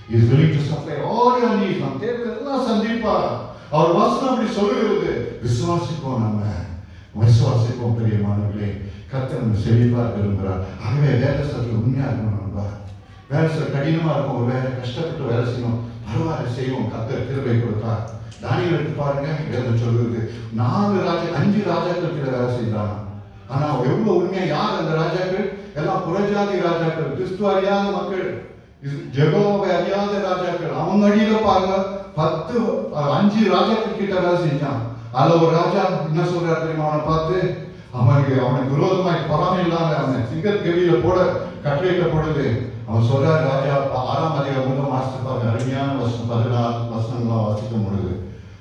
He is willing to supply all your needs. நாம் தேவைகள் எல்லாம் சந்திப்பார். அவர் வசனம் அப்படி சொல்லுகிறது. விசுவாசிப்போம், நம்ம விசுவாசிப்போம் பெரியமானவர்களே. கர்த்தர் நம்ம செழிப்பா விரும்புகிறார். ஆகவே வேலை செய்ய உண்மையா இருக்கணும். நம்ம வேலை செய்ய கடினமா இருக்கும், ஒரு வேலை கஷ்டப்பட்டு வேலை செய்யணும், பரவாயில்ல செய்வோம். கர்த்தர் கிருபை கொடுத்தார். தானியேல் எடுத்து பாருங்க, வேதம் சொல்லுகிறது 5 ராஜாக்கள் கீழே வேலை செய்தாங்க. ஆனா எவ்வளவு உண்மையா, யார் அந்த ராஜாக்கள்? எல்லாம் புறஜாதி ராஜாக்கள், கிறிஸ்துவ அறியாத மக்கள், ஜெகோவை அறியாத ராஜாக்கள். அவங்க அடியில பாருங்க 5 ராஜாக்கள் கிட்ட வேலை செஞ்சான். அதுல ஒரு ராஜா என்ன சொல்றாரு தெரியுமா? அவனை பார்த்து அவனுக்கு விரோதமாய் பொறாமை இல்லாம அவனை சிங்கக்கவியில போட கட்டளையிட்டப்படுது. அவன் சொல்றாரு, ராஜா 6ஆம் அதிகாரம் 3ஆம் வாசிப்பாங்க, அருமையான வசனம் 14 வசனங்களாம் வாசிக்க முடியுது.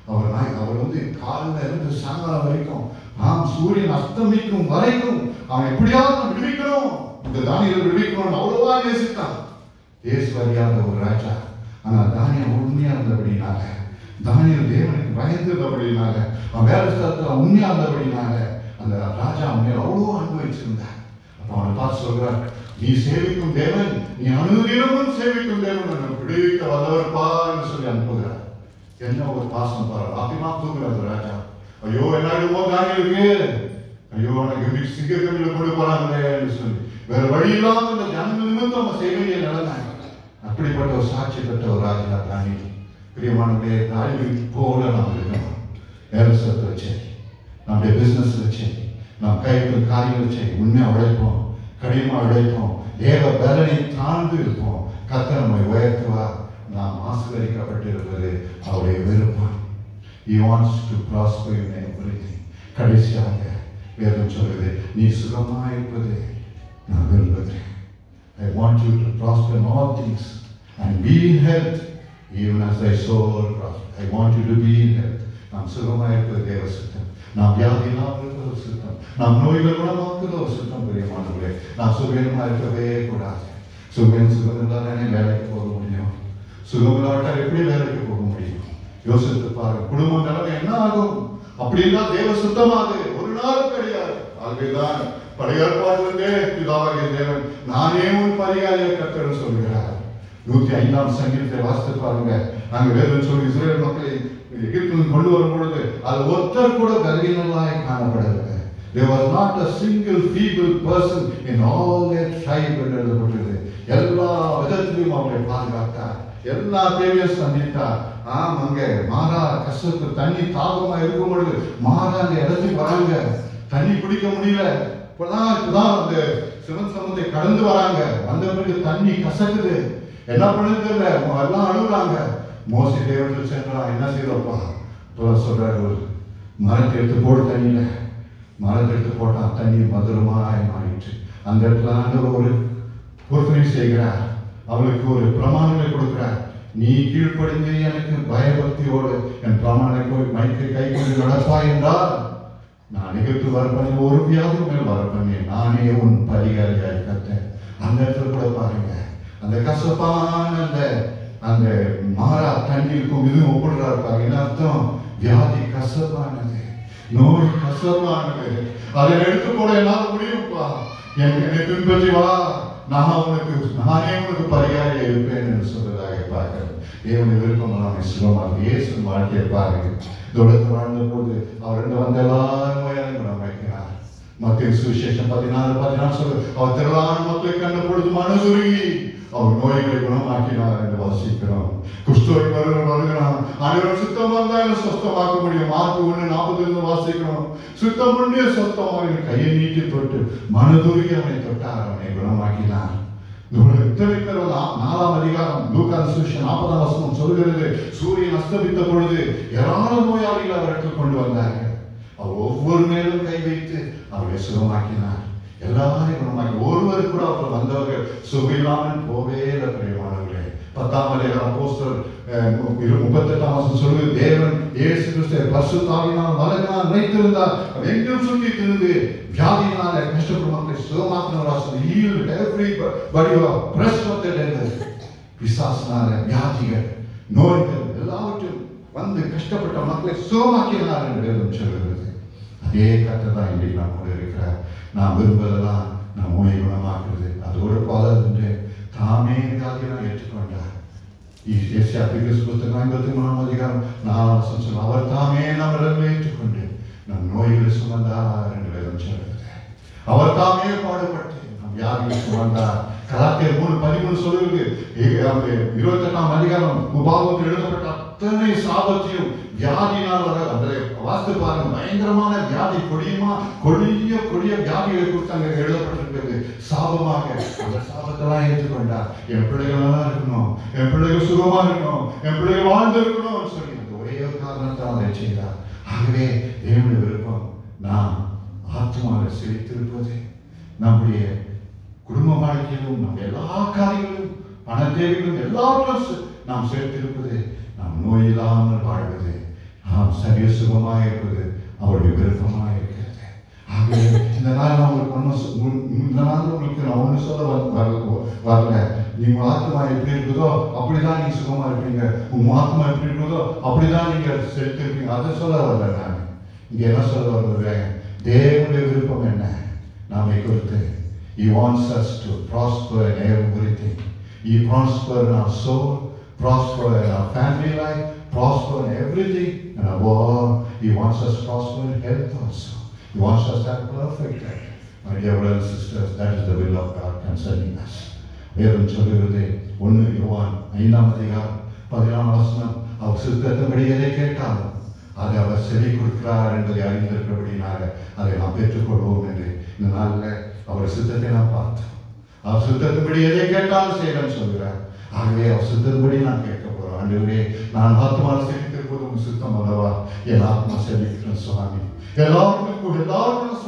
அவர் காலில் இருந்து சாயங்காலம் வரைக்கும், சூரியன் அஸ்தமிக்கும் வரைக்கும் அவன் எப்படியாவது விடுவிக்கணும், இந்த தானியேலை விடுவிக்கணும் அவ்வளவா நேசித்தான். இயேசு அறியாத ஒரு ராஜா. ஆனா தானியேல் உண்மையா இருந்தபடினால, தானியேல் தேவனுக்கு பயந்தபடினால, அவன் வேலை ஸ்தலத்துல உண்மையா இருந்தபடினால அந்த ராஜா அவன் அவ்வளோ அனுபவிச்சிருந்தார். அப்ப அவனை பார்த்து சொல்றார், நீ சேவிக்கும் தேவன், நீ அனுதினமும் சேவிக்கும் தேவன், விடுவிக்க வல்லவர்ப்பா என்று சொல்லி அனுப்புகிறார். என்ன ஒரு பாசம் பாரு. ராத்திரிமா தூங்குறாரு ராஜா. ஐயோ என்ன தானியலுக்கு, ஐயோ எனக்கு சிங்கக்கண்ணில கொண்டு போறாங்களேன்னு சொல்லி வேற வழி இல்லாம இந்த ஜனங்க நிமித்தம் அவங்க செய்ய வேண்டிய நிலைமை. அப்படிப்பட்ட ஒரு சாட்சி பெற்ற ஒரு ராஜா தானியேல். பிரியமானவர்களே, தானியேல் போல நாம் இருக்கணும். நேரத்தில் சரி, நம்முடைய பிசினஸ்ல சரி, நாம் கைகள் காரியங்கள் சரி, உண்மையா உழைப்போம், கடினமா உழைப்போம், தேவ பலனை தாழ்ந்து இருப்போம். கர்த்தர் நம்மை உயர்த்துவார். நாம் ஆசீர்வதிக்கப்பட்டிருப்பது அவருடைய விருப்பம். He wants to prosper in everything. கடைசியாக வேதம் சொல்லுது, நீ சுகமாயிருப்பது நான் விரும்புகிறேன். I want you to prosper in all things and be in health even as thy soul prosper. I want you to be in health. நாம் சுகமாயிருப்பது தேவ சித்தம். நாம் வியாதி இல்லாமல் இருப்பது சித்தம். நாம் நோய்கள் குணமாக்குவது ஒரு சித்தம். பிரியமானவர்களே, நாம் சுகமா இருக்கவே கூடாது. சுகம் இல்லாதானே வேலைக்கு போக முடியும். சுகம் இல்லாவிட்டால் எப்படி வேலைக்கு போக முடியும்? யோசித்து பாருங்க. குடும்பம் நிலைமை என்ன ஆகும்? அப்படின்னா தேவ சுத்தமாது ஒரு நாளும் கிடையாது. ஆகவேதான் பழைய ஏற்பாட்டிலிருந்தே பிதாவாகிய தேவன் நானே உன் பரிகாரியை கர்த்தர் சொல்கிறார். 105ஆம் சங்கீதத்தை வாசித்து பாருங்க. அங்க வேதம் சொல்லி இஸ்ரவேல் மக்களை எகிப்திலிருந்து கொண்டு வரும் பொழுது அது ஒருத்தர் கூட பலவீனமாய் காணப்படவில்லை. There was not a single feeble person in all their tribe என்று எழுதப்பட்டது. எல்லா விதத்திலும் அவரை பாதுகாத்தார், எல்லா தேவையும் சந்தித்தார். அங்கே மாறா கஷ்டத்து தண்ணி தாகமா இருக்கும் பொழுது மாறா அந்த இடத்துக்கு வராங்க. தண்ணி குடிக்க முடியல. இப்பதான் அந்த சிவன் சமத்தை கடந்து வராங்க. வந்த பிறகு தண்ணி கசக்குது. என்ன பண்ணுறது இல்லை, எல்லாம் அழுகுறாங்க. மோசே தேவனில் சென்றான். என்ன செய்யறப்பா? இப்பதான் சொல்றாரு, மரத்தை எடுத்து போடு தண்ணியில. மரத்தை எடுத்து போட்டான், தண்ணி மதுரமாய் மாறிட்டு. அந்த இடத்துல ஆண்டவர் ஒரு பொறுப்பனை செய்கிறார். அவளுக்கு ஒரு பிரமாணங்களை கொடுக்கிறார். நீ கீழ்ப்படிந்து எனக்கு பயபக்தியோடு என் பிரமாணத்தை கை கொண்டு நடப்பாய் என்றால் நான் நிகழ்த்து வரப்பண்ணி ஒரு வியாதி மேல் வரப்பண்ணி நானே உன் பரிகாரியாய் கத்தேன். அந்த இடத்துல கூட பாருங்க, அந்த கசப்பான அந்த மாறா தண்ணீருக்கும் இதுவும் ஒப்பிடுறாரு பாருங்க. என்ன அர்த்தம்? வியாதி கசப்பானது, நோய் கசப்பானது. அதை எடுத்து போட என்னால முடியும்ப்பா, என்னை பின்பற்றி வா, நானே உனக்கு பரிகாரியா இருப்பேன் என்று சொல்றதாக பார்க்கிறேன். தேவனுடைய விருப்பம் நாம சுகமாக இயேசு வாழ்க்கையை பாருங்க. தொடர்ந்து வாழ்ந்த போது அவர் வந்த எல்லாரும் நோயாளி குணமாக்கிறார். மத்திய சுவிசேஷம் 14:14 சொல்லு, அவர் திரளான மக்களை கண்ட பொழுது மனதுருகி அவர் நோய்களை குணமாக்கினார் என்று வாசிக்கிறோம். குஷ்டோய் வருகிறான். அனைவரும் சுத்தமா இருந்தா சுத்தமாக்க முடியும். மார்க் 1:40 வாசிக்கிறோம். சுத்தம் பண்ணி சுத்தமாக கையை நீட்டி தொட்டு மனதுருகி அவனை தொட்டார், அவனை குணமாக்கினார். 4ஆம் அதிகாரம் லூக்கா சுவிசேஷம் 40ஆம் வசனம் சொல்கிறது, சூரியன் அஸ்தமித்த பொழுது ஏராளமான நோயாளிகள் அவர்கள் கொண்டு வந்தார்கள். அவர் ஒவ்வொரு மேலும் கை வைத்து அவரை சுகமாக்கினார். எல்லாரையும் குணமாக்கி ஒருவர் கூட அவர் வந்தவர்கள் சுகையில்லாமல் போவே இல்லை. பிரியமானவர்களே, 10ஆம் அதிகாரம் அப்போஸ்தலர் 38ஆம் வசனம் சொல்லுது, தேவன் இயேசு கிறிஸ்துவை பரிசுத்த ஆவியினால் வல்லமையால் நிறைந்திருந்தார். எங்கும் சுற்றி திரிந்து வியாதியினால கஷ்டப்படும் மக்களை சுகமாக்கினவராக healed everybody who was oppressed of the devil. பிசாசினால வியாதிகள் நோய்கள் எல்லாவற்றையும் வந்து கஷ்டப்பட்ட மக்களை சுகமாக்கினார் என்று வேதம் சொல்கிறது. அதே கர்த்தர் தான் இன்றைக்கு நாம் கூட இருக்கிறார். நாம் விரும்புவதெல்லாம் நம் நோயை குணமாக்குறது. அதோடு போதாது, தாமே வியாதியெல்லாம் ஏற்றுக்கொண்டார். ஏசியா புத்தகம் 53ஆம் அதிகாரம் 4ஆம் வசனம் சொல்லும், அவர் தாமே நம்மளை ஏற்றுக்கொண்டு நம் நோய்களை சுமந்தார் என்று வேதம் சொல்கிறது. அவர் தாமே பாடுபட்டு நம் வியாதிகளை சுமந்தார். கலாத்தியர் 3:13 சொல்லுவது, 28ஆம் அதிகாரம் உபாகமத்தில் எழுதப்பட்ட அத்தனை சாபத்தையும் வியாதியினால் வர அந்த வாஸ்து பாருங்க, பயங்கரமான வியாதி, கொடிய வியாதிகளை குறித்து அங்கே எழுதப்பட்டிருக்கிறது. சாபமாக அந்த சாபத்தெல்லாம் ஏற்றுக்கொண்டார். என் பிள்ளைகள் நல்லா இருக்கணும், என் பிள்ளைகள் சுகமா இருக்கணும், என் பிள்ளைகள் வாழ்ந்து இருக்கணும் சொல்லி அந்த ஒரே ஒரு காரணத்தால் அதை செய்தார். ஆகவே தேவனுடைய விருப்பம் நாம் ஆத்மாவில் செழித்திருப்பது, நம்முடைய குடும்ப வாழ்க்கையிலும் நம் எல்லா காரியங்களும் பண தேவைகளும் எல்லாவற்றும் நாம் சேர்த்திருப்பது, நாம் நோய் இல்லாமல் வாழ்வது, நாம் சரிய சுகமாக இருப்பது அவருடைய விருப்பமாக இருக்கிறது. ஆகவே இந்த நாள் உங்களுக்கு நான் ஒன்று சொல்ல வரல. நீங்க ஆத்மா எப்படி இருக்குதோ அப்படிதான் நீங்க சுகமா இருப்பீங்க, உங்க ஆத்மா எப்படி இருக்குதோ அப்படிதான் நீங்க செலுத்திருப்பீங்க. அதை சொல்ல வரல. நான் இங்க என்ன சொல்ல வருகிறேன், தேவனுடைய விருப்பம் என்ன நாம குறித்து. He wants us to prosper in everything. He prosper in our soul, prosper in our family life, prosper in everything, and above all, He wants us to prosper in health also. He wants us to have perfect health. My dear brothers and sisters, that is the will of God concerning us. வேதம் சொல்லுகிறது 1 யோவான் 5:14 அவர் சித்தத்தின்படி எதை கேட்டாலும் அதை அவர் செவி கொடுக்கிறார் என்பதை அறிந்திருக்கிறபடினால அதை நாம் பெற்றுக்கொள்வோம் என்று இந்த நாளில் அவர் சித்தத்தை நாம் பார்த்தோம். அவர் சித்தத்தின்படி எதை கேட்டாலும் செய்யணும்னு சொல்கிறார். ஆகவே அவர் சித்தத்தின்படி நான் கேட்க போறோம். ஆண்டவரே, நான் ஆத்மா செழித்திருப்பது உங்க சித்தம் அல்லவா? என் ஆத்மா செழிக்கட்டும் சுவாமி. எல்லாருக்கும்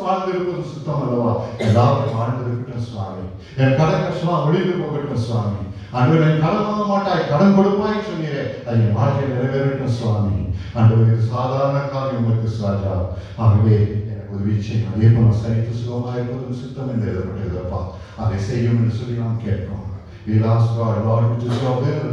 வாழ்ந்திருப்பது சுத்தம் அல்லவா? எல்லாருக்கும் வாழ்ந்திருக்கட்டும் சுவாமி. என் கடன் கஷ்டமா ஒளிந்து போகட்டும் சுவாமி. ஆண்டவரே, கடன் வாங்க மாட்டாய், கடன் கொடுப்பாய் சொன்னீரே, அது என் வாழ்க்கையில் நிறைவேறட்டும் சுவாமி. ஆண்டவரே, இது சாதாரண காரியம் உங்களுக்கு ராஜா. ஆகவே எனக்கு உதவி செய்யும். அதே போல சரித்து சுகமாக இருப்பது சித்தம் என்று எழுதப்பட்டிருப்பா, அதை செய்யும் என்று சொல்லி நாம் கேட்கிறோம். We ask God, Lord, which is your will.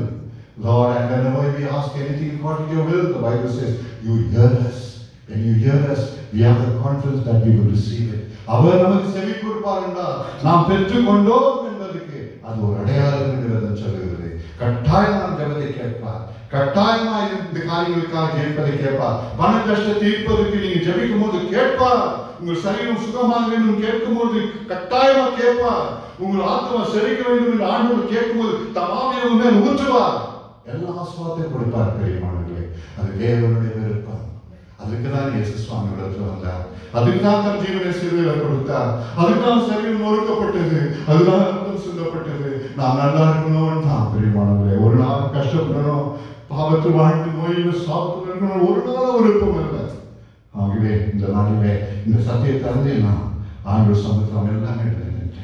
Lord, and whenever we ask anything according to your will, the Bible says, you hear us. When you hear us, we have the confidence that we will receive it. அவர் நமக்கு செவி கொடுப்பார் என்றால் நாம் பெற்றுக்கொண்டோம் என்பதற்கு அது ஒரு அடையாளம் என்று சொல்லுகிறது. கட்டாயம் நாம் ஜெபத்தை கேட்பார். கட்டாயமாக இந்த காரியங்களுக்காக ஜெபிப்பதை கேட்பார். பண கஷ்டத்தை தீர்ப்பதற்கு நீங்க ஜெபிக்கும் போது கேட்பார். உங்கள் சரீரம் சுகமாக வேண்டும் கேட்கும் போது கட்டாயமா கேட்பார். உங்கள் ஆத்மா செழிக்க வேண்டும் என்று ஆண்டவர் கேட்கும் போது தமாமே மேல் ஊற்றுவார். எல்லா ஆசீர்வாதத்தையும் கொடுப்பார். பெரியமானவர்களே, அது தேவனுடைய விருப்பம். அதுக்கு தான் இயேசு சுவாமி இடத்துல வந்தார். அதுக்கு தான் தன் ஜீவனை சிலுவையில கொடுத்தார். அதுதான் சரீரம் நொறுக்கப்பட்டது, அதுதான் ரத்தம் சிந்தப்பட்டது. நாம் நல்லா இருக்கணும் தான் பெரியமானவர்களே. ஒரு நாள் கஷ்டப்படணும், பாவத்து வாழ்ந்து நோயில் சாப்பிட்டு இருக்கணும், ஒரு நாள் விருப்பம் இல்லை. ஆகவே இந்த நாளிலே இந்த சத்தியத்தை அறிந்தேன்னா ஆண்டவர் சமூகம் எல்லாமே எழுதிட்டு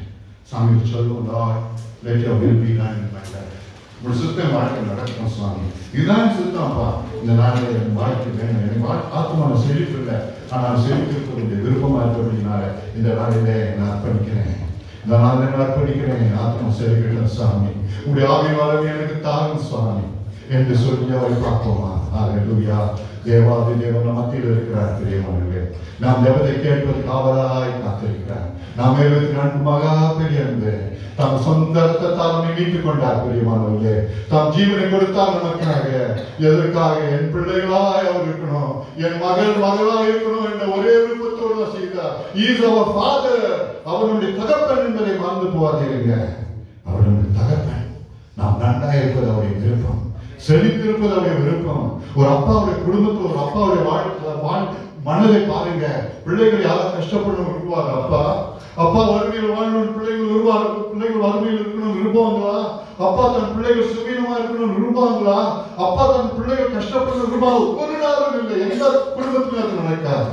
சாமி சொல்லுவோம், Lord, let your will be done in my life. ஒரு சுத்தம் வாழ்க்கை நடக்கும் சுவாமி. இதுதான் சுத்தம்ப்பா. இந்த நாளில் என் வாழ்க்கை வேணும். எனக்கு ஆத்மான செழிப்பு இல்லை, ஆனால் செழிப்பிற்கு விருப்பமாக இருக்கிறதுனால இந்த நாளிலே நான் அர்ப்பணிக்கிறேன். இந்த நாளில் நான் அர்ப்பணிக்கிறேன். என் ஆத்மா செழிக்கட்டும் சுவாமி. உங்களுடைய ஆவியாளர் எனக்கு தாரும் சுவாமி என்று சொல்லி அவரை பார்ப்போமா? ஹல்லேலூயா. தேவாதி தேவன் மத்தியில் இருக்கிறார். பிரியமானவர்களே, நாம் தேவதை கேட்பது காவலாய் காத்திருக்கிறார். நாம் 74 மகா பெரிய அன்பு தம் சொந்த ரத்தத்தால் மீட்டுக் கொண்டார். பிரியமானவர்களே, தாம் ஜீவனை கொடுத்தார் நமக்காக. எதற்காக? என் பிள்ளைகளாய் அவர் இருக்கணும், என் மகளாய் இருக்கணும் என்ற ஒரே விருப்பத்தோடு செய்தார். He is our father. அவருடைய தகப்பன் என்பதை மறந்து போவாதீங்க. அவருடைய தகப்பன். நாம் நன்றாக இருப்பது அவருடைய விருப்பம், செழித்திருப்பது அவருடைய விருப்பம். ஒரு அப்பாவுடைய குடும்பத்தில் ஒரு அப்பாவுடைய மனதை பாருங்க. பிள்ளைகள் யாரும் கஷ்டப்படணும் விரும்புவாங்க. அப்பா வறுமையில் வாழணும் பிள்ளைகள் விரும்புவாங்க. பிள்ளைகள் வறுமையில் இருக்கணும் விரும்புவாங்களா? அப்பா தன் பிள்ளைகள் சுவீனமா இருக்கணும் விரும்புவாங்களா? அப்பா தன் பிள்ளைகள் கஷ்டப்படணும் விரும்புவாங்க? ஒரு நாளும் இல்லை. எந்த குடும்பத்திலும் அது நடக்காது.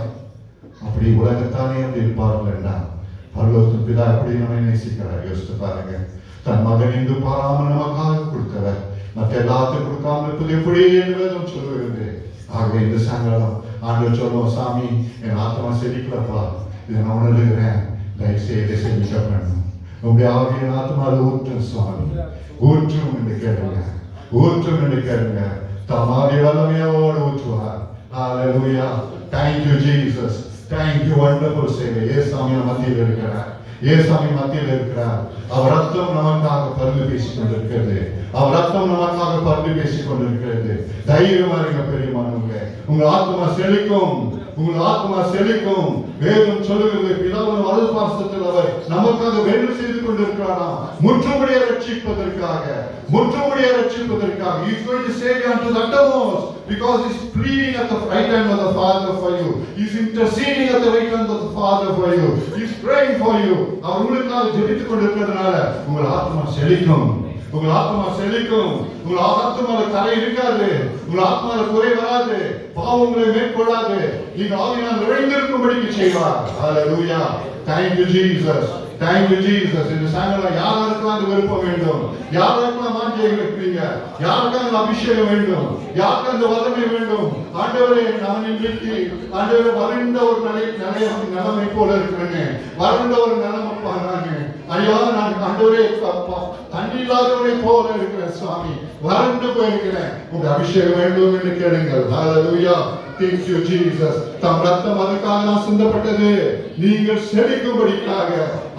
அப்படி உலகத்தானே அப்படி இருப்பார்கள் என்றால் பரலோகத்தின் பிதா எப்படி நம்மை நேசிக்கிறார் யோசித்து பாருங்க. தன் மகன் இந்து பாராமல் நமக்காக கொடுத்தவர் மற்ற எல்லாத்தையும் கொடுக்காமல் இருப்பது எப்படி என்று சொல்லுகிறது. ஆகவே இந்த சாயங்காலம் ஆண்டவர் சொல்லுவோம், சாமி என் ஆத்மா செழிக்கலப்பா, இதை நான் உணர்கிறேன், தயவுசெய்து செழிக்க பண்ணணும். உங்களுடைய ஆவிய ஆத்மா ஊற்றும் சுவாமி, ஊற்றும் என்று கேளுங்க, ஊற்றும் என்று கேளுங்க. தமாதி வல்லமையோடு ஊற்றுவார். ஹல்லேலூயா. Thank you Jesus. Thank you wonderful Savior. ஏசாமி மத்தியில் இருக்கிறார். ஏசாமி மத்தியில் இருக்கிறார். அவர் ரத்தம் நமக்காக பரிந்து பேசிக் கொண்டிருக்கிறது. அவர் ரத்தம் நமக்காக பரிந்து பேசிக் கொண்டிருக்கிறது. தைரியமா இருக்க பெரியமானவர்களே. உங்கள் ஆத்மா செழிக்கும், உங்கள் ஆத்மா செழிக்கும். வேதம் சொல்லுகிறது, பிதாவின் வலது பாசத்தில் அவர் நமக்காக வேலை செய்து கொண்டிருக்கிறாராம். முற்றுமுடிய ரட்சிப்பதற்காக, முற்றுமுடிய ரட்சிப்பதற்காக. He is going to save you unto the uttermost because he is pleading at the right hand of the Father for you. He is interceding at the right hand of the Father for you. He is praying for you. அவர் உங்களுக்காக ஜெபித்துக் கொண்டிருக்கிறதுனால உங்கள் ஆத்மா செழிக்கும், உங்கள் ஆத்மா செழிக்கும். உங்கள் ஆத்மால கரை இருக்காது, உங்கள் ஆத்மால குறை வராது, பாவங்களை மேற்கொள்ளாது. நீங்க ஆவியால் நிறைந்திருக்கும்படிக்கு செய்வார். ஹல்லேலூயா. Thank you Jesus. Thank you Jesus. இந்த சாயங்காலம் யாருக்கெல்லாம் அந்த விருப்பம் வேண்டும், யாருக்கெல்லாம் வாஞ்சிகள் இருக்கிறீங்க, யாருக்கெல்லாம் அந்த அபிஷேகம் வேண்டும், யாருக்கு அந்த வல்லமை வேண்டும். ஆண்டவரே, நான் இன்றைக்கு ஆண்டவரே வறண்ட ஒரு நிலைமை போல இருக்கிறேன், வறண்ட ஒரு நிலைமைப்பா நானு. ஐயா, நான் ஆண்டவரே தண்ணி இல்லாதவரை போல இருக்கிறேன் சுவாமி, வறண்டு போயிருக்கிறேன். உங்க அபிஷேகம் வேண்டும் என்று கேளுங்கள். ஹல்லேலூயா. Thank you Jesus. தம் ரத்தம் அதுக்காக நான் சிந்தப்பட்டது, நீங்கள் செழிக்கும்படிக்காக,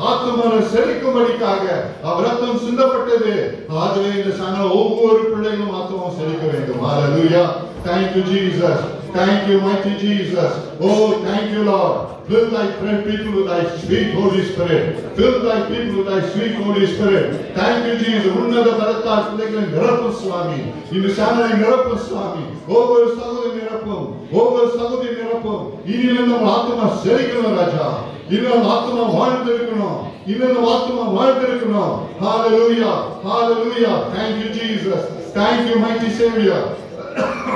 ஆத்துமாவை செழிக்கும்படிக்காக அவர் ரத்தம் சிந்தப்பட்டது. ஆகவே இந்த சங்க ஒவ்வொரு பிள்ளைகளும் ஆத்துமா செழிக்க வேண்டும். ஹல்லேலூயா. Thank you, Jesus. Thank you, mighty Jesus. Oh, thank you, Lord. Fill thy people with thy sweet Holy Spirit. Fill thy people with thy sweet Holy Spirit. Thank you, Jesus. உன்னத பரத்தால் பிள்ளைகளை நிரப்பும் சுவாமி. இந்த சாதனை நிரப்பும் சுவாமி. ஒவ்வொரு சகோதரி நிரப்பும். ஒவ்வொரு சகோதரி நிரப்பும். இனியிலிருந்து நம்ம ஆத்மா செழிக்கணும் ராஜா. இன்னும் ஆத்மா வாழ்ந்திருக்கணும். இன்னும் ஆத்மா வாழ்ந்திருக்கணும். Hallelujah. Hallelujah. Thank you, Jesus. Thank you, mighty Savior.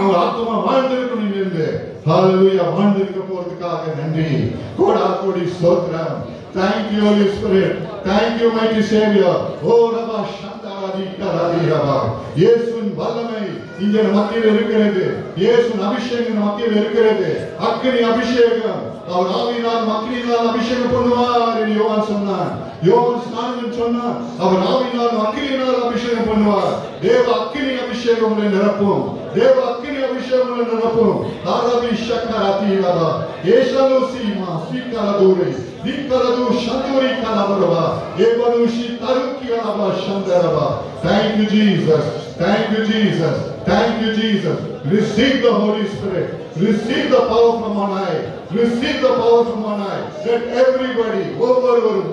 அவர் ஆத்மா வாழ்ந்திருக்கணும் என்று. Hallelujah. வாழ்ந்திருக்க போறதுக்காக நன்றி. கோடி ஸ்தோத்திரம். Thank you, Holy Spirit. Thank you, mighty Savior. Oh, Rabba Shantaradi Karadi Rabba. இயேசுவின் வல்லமை இங்க மத்தியில் இருக்கிறது. இயேசுவின் அபிஷேகம் மத்தியில் இருக்கிறது. அக்கினி அபிஷேகம். அவர் ஆவியினால் அக்கினியினால் அபிஷேகம் பண்ணுவார் என்று யோவான் சொன்னார். யோவான் ஸ்நானம் சொன்னார். அவர் ஆவியினால் அக்கினியினால் அபிஷேகம் பண்ணுவார். தேவ அக்கினி அபிஷேகம் உங்களை நிரப்பும். தேவ அக்கினி அபிஷேகம் உங்களை நிரப்பும். ஆராதி சக்கராதி ரபா. ஏஷலோசிமா ஸ்ரீகலதூரி. Dikaradu Shanduri Kalabarava, Evanushi Taruki Alaba Shandarava. Thank you, Jesus. Thank you, Jesus. Thank you, Jesus. Receive the Holy Spirit. Receive the power from on high. Receive the power from on high. Let everybody, ஒவ்வொருவரும்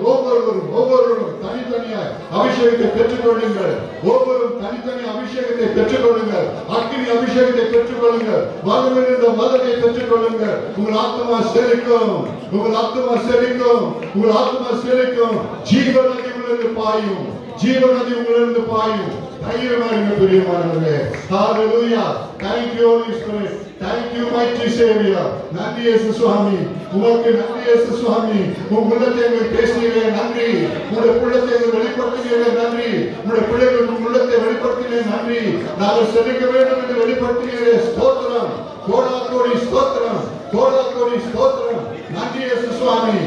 தனித்தனியாய் அபிஷேகத்தை பெற்றுக்கொள்ளுங்கள். ஒவ்வொருவரும் தனித்தனி அபிஷேகத்தை பெற்றுக்கொள்ளுங்கள். அக்கினி அபிஷேகத்தை பெற்றுக்கொள்ளுங்கள். வல்லமையின் வல்லமையை பெற்றுக்கொள்ளுங்கள். உங்கள் ஆத்மா செழிக்கும். உங்கள் ஆத்மா செழிக்கும். உங்கள் ஆத்மா செழிக்கும். ஜீவநதி உங்களிருந்து பாயும். ஜீவநதி உங்களிருந்து பாயும். தைரியமாக பிரியமானவர்களே. Hallelujah. Thank you, Holy Spirit. Thank you, mighty Savior. நன்றி இயேசு சுவாமி. உமக்கு நன்றி இயேசு சுவாமி. உங்கள் உள்ளத்தை எங்களுக்கு பேசினீரே நன்றி. உங்களுடைய உள்ளத்தை எங்களுக்கு வெளிப்படுத்தினீரே நன்றி. உங்களுடைய பிள்ளைகள் உங்கள் உள்ளத்தை வெளிப்படுத்தினீரே நன்றி. நாங்கள் செழிக்க வேண்டும் என்று வெளிப்படுத்தினீரே ஸ்தோத்திரம். கோடி ஸ்தோத்திரம். கோடி ஸ்தோத்திரம். நன்றி இயேசு சுவாமி.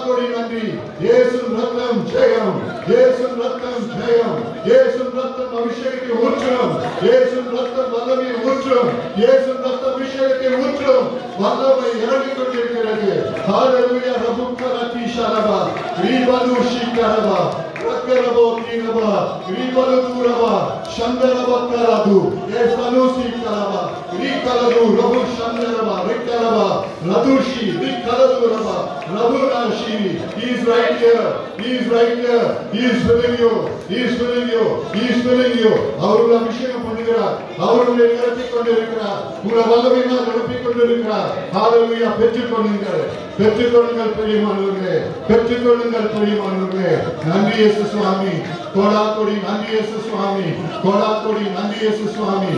கோடி நன்றி. இயேசு ரத்தம் ஜெயம். இயேசு ரத்தம் ஜெயம். இயேசு ரத்தம் அபிஷேகத்தை ஊற்றும். இயேசு ரத்தம் வல்லமையை ஊற்றும். இயேசு ரத்தம் அபிஷேகத்தை ஊற்றும். வல்லமை இறங்கிக் கொண்டிருக்கிறது. ஹalleluya. ரபுக்கரதி ஷரபா ரீபலுஷி கரபா ரக்கரபோ தீனபா ரீபலு துரபா சந்தரபக்கரது ஏசலுசி கரபா ரீகலது ரபு சந்தரபா ரக்கரபா ரதுஷி ரீகலது ரபா ரபுராஷி. He is right here. He is right here. He is filling you. He is filling you. He is filling you. அவருடைய அபிஷேகம் பண்ணுகிறார். அவருடைய நிரப்பிக் கொண்டிருக்கிறார். உங்களை வல்லமையினால் நிரப்பிக் கொண்டிருக்கிறார். ஹalleluya. பெற்றுக்கொள்ளுங்கள். பெற்றுக்கொள்ளுங்கள் பிரியமானவர்களே. பெற்றுக்கொள்ளுங்கள் பிரியமானவர்களே. நன்றி இயேசு சுவாமி. கோடி நன்றி இயேசு சுவாமி. கோடி நன்றி இயேசு சுவாமி.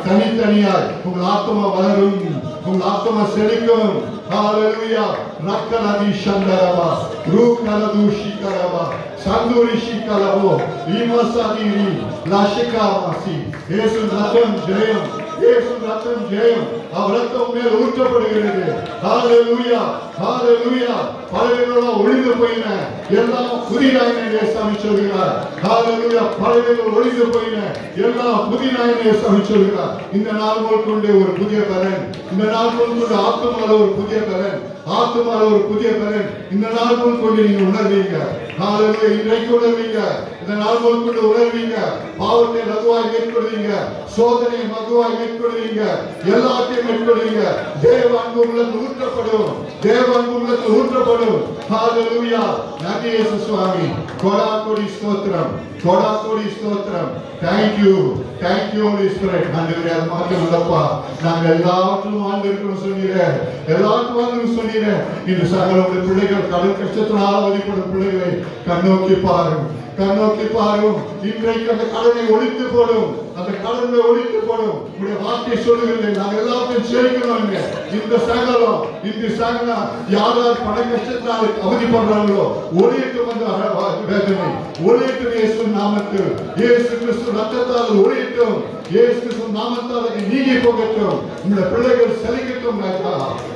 தனித்தனியாய் உங்கள் ஆத்மா வளரும். உங்கள் ஆத்மா செழிக்கும். ஹalleluya. ரக்கலதி சந்தரவா ரூகலது ஷிகரவா சந்தூரி ஷிகலவோ ஈமசாதிரி லாஷிகாவாசி. இயேசு ரத்தம் ஜெயம். இயேசு ரத்தம் ஜெயம். அவர் ரத்தம் மேல் ஊற்றப்படுகிறது. ஹalleluya. ஹalleluya. பழையவைகள் ஒழிந்து போயின எல்லாம் புதிதாயின என்று சாமி சொல்கிறார். ஹalleluya. பழையவைகள் ஒழிந்து போயின எல்லாம் புதிதாயின என்று சாமி சொல்கிறார். இந்த நாள் கொண்டு ஒரு புதிய பலன். இந்த நாள் கொண்டு ஆத்மால ஒரு புதிய பலன். ஆத்மால ஒரு புதிய பலன். இந்த நாள் கொண்டு நீங்க உணர்வீங்க. ஹalleluya. இன்றைக்கு உணர்வீங்க. இந்த நாள் கொண்டு உணர்வீங்க. பாவத்தை லகுவாய் மேற்கொள்வீங்க. சோதனை லகுவாய் மேற்கொள்வீங்க. எல்லாத்தையும் மேற்கொள்வீங்க. தேவ அன்பு உள்ளத்தில் ஊற்றப்படும். தேவ அன்பு உள்ளத்தில் ஊற்றப்படும். ஹalleluya. நன்றி இயேசு சுவாமி. கோடி ஸ்தோத்திரம். கோடி ஸ்தோத்திரம். Thank you. Thank you, Holy Spirit. ஆண்டவரே, அது மாத்திரம் இல்லப்பா. நாங்கள் எல்லாவற்றிலும் வாழ்ந்திருக்கணும் சொன்னீரே. எல்லாவற்றும் வாழ்ந்து சொன்னீரே. இந்த சகல பிள்ளைகள் கடல் கஷ்டத்தினால் அவதிப்படும் பிள்ளைகளை கண்ணோக்கி பாரும். கண்ணோக்கி பாரும். இன்றைக்கு அந்த கடனை ஒழித்து போடும். அந்த கடனை ஒழித்து போடும். உடைய வார்த்தை சொல்லுகிறது. நாங்கள் எல்லாத்தையும் சேர்க்கணும். இந்த சகலம் யார் பண கஷ்டத்தினால் அவதிப்படுறாங்களோ ஒளியிட்டு வந்த வேதனை ஒளியிட்டு இயேசு நாமத்தில் இயேசு கிறிஸ்து ரத்தத்தால் ஒளியிட்டும். இயேசு கிறிஸ்து நாமத்தால் நீங்கி போகட்டும். உங்களுடைய பிள்ளைகள் செழிக்கட்டும்.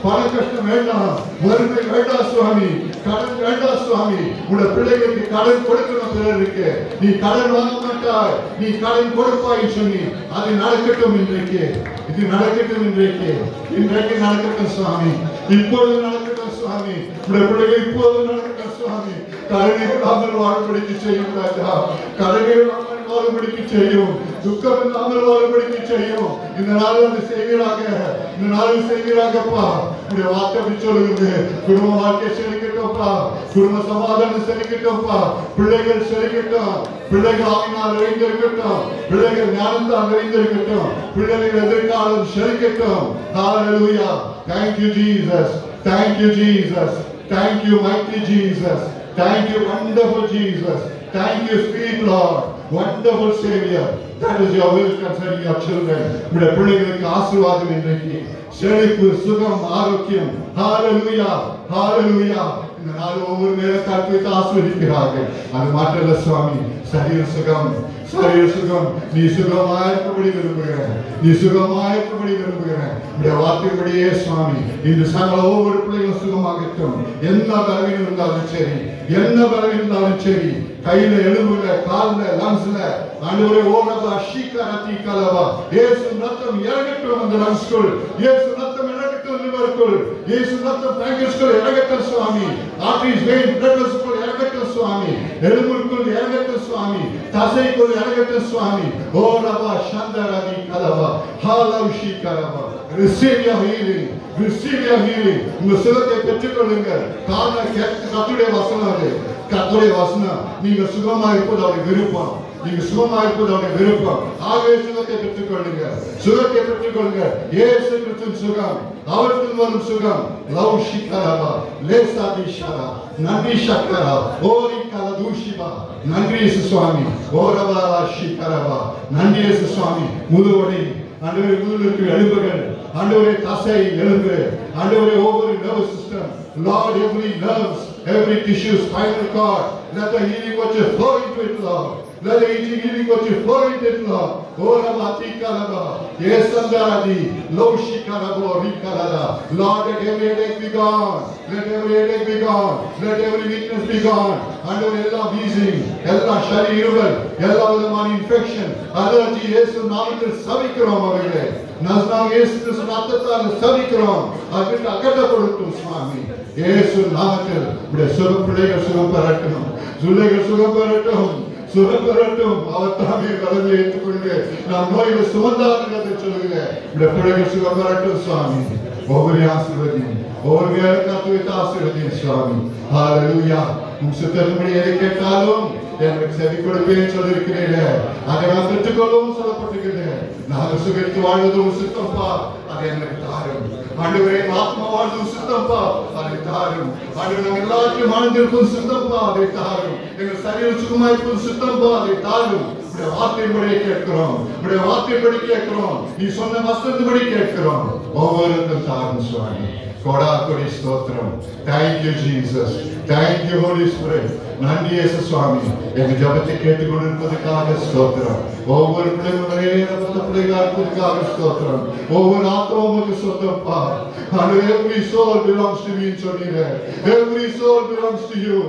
பண கஷ்டம் வேண்டாம். வறுமை வேண்டாம் சுவாமி. கடன் வேண்டாம் சுவாமி. உங்களுடைய பிள்ளைகளுக்கு கடன் கொடுக்கணும். பிறருக்கு நீ கடன் வாங்க மாட்டாய். நீ கடன் கொடுப்பாய் சொல்லி அது நடக்கட்டும். இன்றைக்கு இது நடக்கட்டும். இன்றைக்கு நடக்கட்டும் சுவாமி. இப்பொழுது நடக்கட்டும் சுவாமி. உங்களுடைய பிள்ளைகள் இப்போது நடக்கட்டும் சுவாமி. கடனை இல்லாமல் வாழ்படிக்கு செய்யும் ராஜா. கடனை இல்லாமல் வாழும்படிக்கு செய்யும். துக்கம் இல்லாமல் வாழும்படிக்கு செய்யும். இந்த நாள் வந்து செய்வீராக, இந்த நாள் செய்வீராகப்பா. உடைய வார்த்தை அப்படி சொல்லுகிறது. குடும்ப வாழ்க்கை செழிக்கட்டும்ப்பா, குடும்ப சமாதானம் செழிக்கட்டும்ப்பா, பிள்ளைகள் செழிக்கட்டும், பிள்ளைகள் ஆவினால் நிறைந்திருக்கட்டும், பிள்ளைகள் ஞானத்தால் நிறைந்திருக்கட்டும், பிள்ளைகள் எதிர்காலம் செழிக்கட்டும். Hallelujah. Thank you, Jesus. Thank you, Jesus. Thank you, mighty Jesus. Thank you, wonderful Jesus. Thank you, sweet Lord. Wonderful Savior. That is your will concerning your children. உடைய பிள்ளைகளுக்கு ஆசீர்வாதம் இன்றைக்கு செழிப்பு, சுகம், ஆரோக்கியம். Hallelujah. Hallelujah. இந்த நாள் ஒவ்வொரு நேரம் கற்பித்து ஆசீர்வதிக்கிறார்கள். அது மாற்றல சுவாமி. சரீர சுகம், சரீர சுகம். நீ சுகமாயிருக்கும்படி விரும்புகிறேன், நீ சுகமாயிருக்கும்படி விரும்புகிறேன். உடைய வார்த்தைப்படியே சுவாமி இந்த சகல ஒவ்வொரு பிள்ளைகளும் சுகமாகட்டும். என்ன பலவீனம் இருந்தாலும் சரி, என்ன பலவீனம் இருந்தாலும் சரி, கையில, எலும்புல, கால்ல, லங்ஸ்ல, ஆண்டவரே ஓரபா ஷீகரதி கலவா, இயேசு ரத்தம் இறங்கட்டும் அந்த லங்ஸ்க்குள், இயேசு ரத்தம் இறங்கட்டும் லிவருக்குள், இயேசு ரத்தம் பேங்கஸ்க்குள் இறங்கட்டும் சுவாமி, ஆர்டரிஸ் வெயின் பிளட் வெசல்ஸ்க்குள் இறங்கட்டும் சுவாமி, எலும்புக்குள் இறங்கட்டும் சுவாமி, தசைக்குள் இறங்கட்டும் சுவாமி. ஓரபா சந்தரதி கலவா ஹாலௌஷி கலவா. Receive your healing. Receive your healing. உங்க சுகத்தை பெற்றுக்கொள்ளுங்கள். காரணம் கர்த்தருடைய வசனம் அது. கர்த்தருடைய வசனம். நீங்க சுகமா இருப்பது அவருடைய விருப்பம். நீங்க சுகமா இருப்பது அவருடைய விருப்பம். ஆகவே சுகத்தை பெற்றுக்கொள்ளுங்க, சுகத்தை பெற்றுக்கொள்ளுங்க. இயேசு கிறிஸ்துவின் சுகம், அவருக்கு வரும் சுகம். லௌஷி கலவா லேசாதி ஷரா நன்றி சக்கரா ஓரி கலதூஷிபா. நன்றி இயேசு சுவாமி. ஓரவா ஷிகரவா. நன்றி இயேசு சுவாமி. முதுவடி ஆண்டவரே, முதுகுக்கு எலும்புகள், ஆண்டவரே தசை, எலும்பு, ஆண்டவரே ஒவ்வொரு nervous system, Lord, every nerves, every tissue, spinal cord, let the healing virtue flow into it, Lord. Let the healing virtue flow into it, Lord. Ora matika laba, yesandadi, loshika labo, rikalada. Lord, let every headache be gone. Let every headache be gone. Let every weakness be gone. ஆண்டவரே, எல்லா wheezing, எல்லா ஷரீரங்கள், எல்லா விதமான infection, allergy இயேசு நாமத்தில் சபிக்கிறோம். அவர்களே நஸ்ரான இயேசு கிறிஸ்து நாமத்தால் சபிக்கிறோம். அது அகற்றப்படட்டும் சுவாமி. இயேசு நாமத்தில் உடைய சுகம் பிள்ளைகள் சுகம் பெறட்டும், பிள்ளைகள் சுகம் பெறட்டும், சுகம் பெறட்டும். அவர் தாமே வலமை ஏற்றுக்கொண்டு நாம் நோய்களை சுமந்தார்கள் என்று சொல்லுகிறேன். உடைய பிள்ளைகள் சுகம் பெறட்டும் சுவாமி. ஒவ்வொரு ஆசீர்வதியும், ஒவ்வொரு வேலைக்காத்து ஆசீர்வதியும் சுவாமி. ஹalleluya. உம் சித்தத்தின்படி எதை கேட்டாலும் எனக்கு செவி கொடுப்பேன் சொல்லியிருக்கிறீர்களே, அதை நான் பெற்றுக்கொள்ளவும் சொல்லப்பட்டிருக்கிறது. நாங்கள் சுகித்து வாழ்வதும் சித்தம்பா, அதை எனக்கு தாரும். ஆண்டவரே, ஆத்மா வாழ்வதும் சித்தம்பா, அதை தாரும். ஆண்டவரே, நாங்கள் எல்லாத்தையும் வாழ்ந்திருக்கும் சித்தம்பா, அதை தாரும். எங்கள் சரீரம் சுகமாயிருக்கும் சித்தம்பா, அதை தாரும். உடைய வார்த்தைப்படி கேட்கிறோம், உடைய வார்த்தைப்படி கேட்கிறோம், நீ சொன்ன வசனத்தின்படி கேட்கிறோம். ஒவ்வொருக்கும் தாரும் சுவாமி. கோடா கோடி ஸ்தோத்திரம். Thank you Jesus. Thank you Holy Spirit. நன்றி இயேசு சுவாமி. எங்கள் ஜெபத்தை கேட்டுக்கொண்டிருப்பதற்காக ஸ்தோத்திரம். ஒவ்வொரு பிள்ளைகளுக்காக ஸ்தோத்திரம். ஒவ்வொரு ஆத்மாவுக்கு சொந்தப்பா. Every soul belongs to me சொன்னீர்கள். Every soul belongs to you.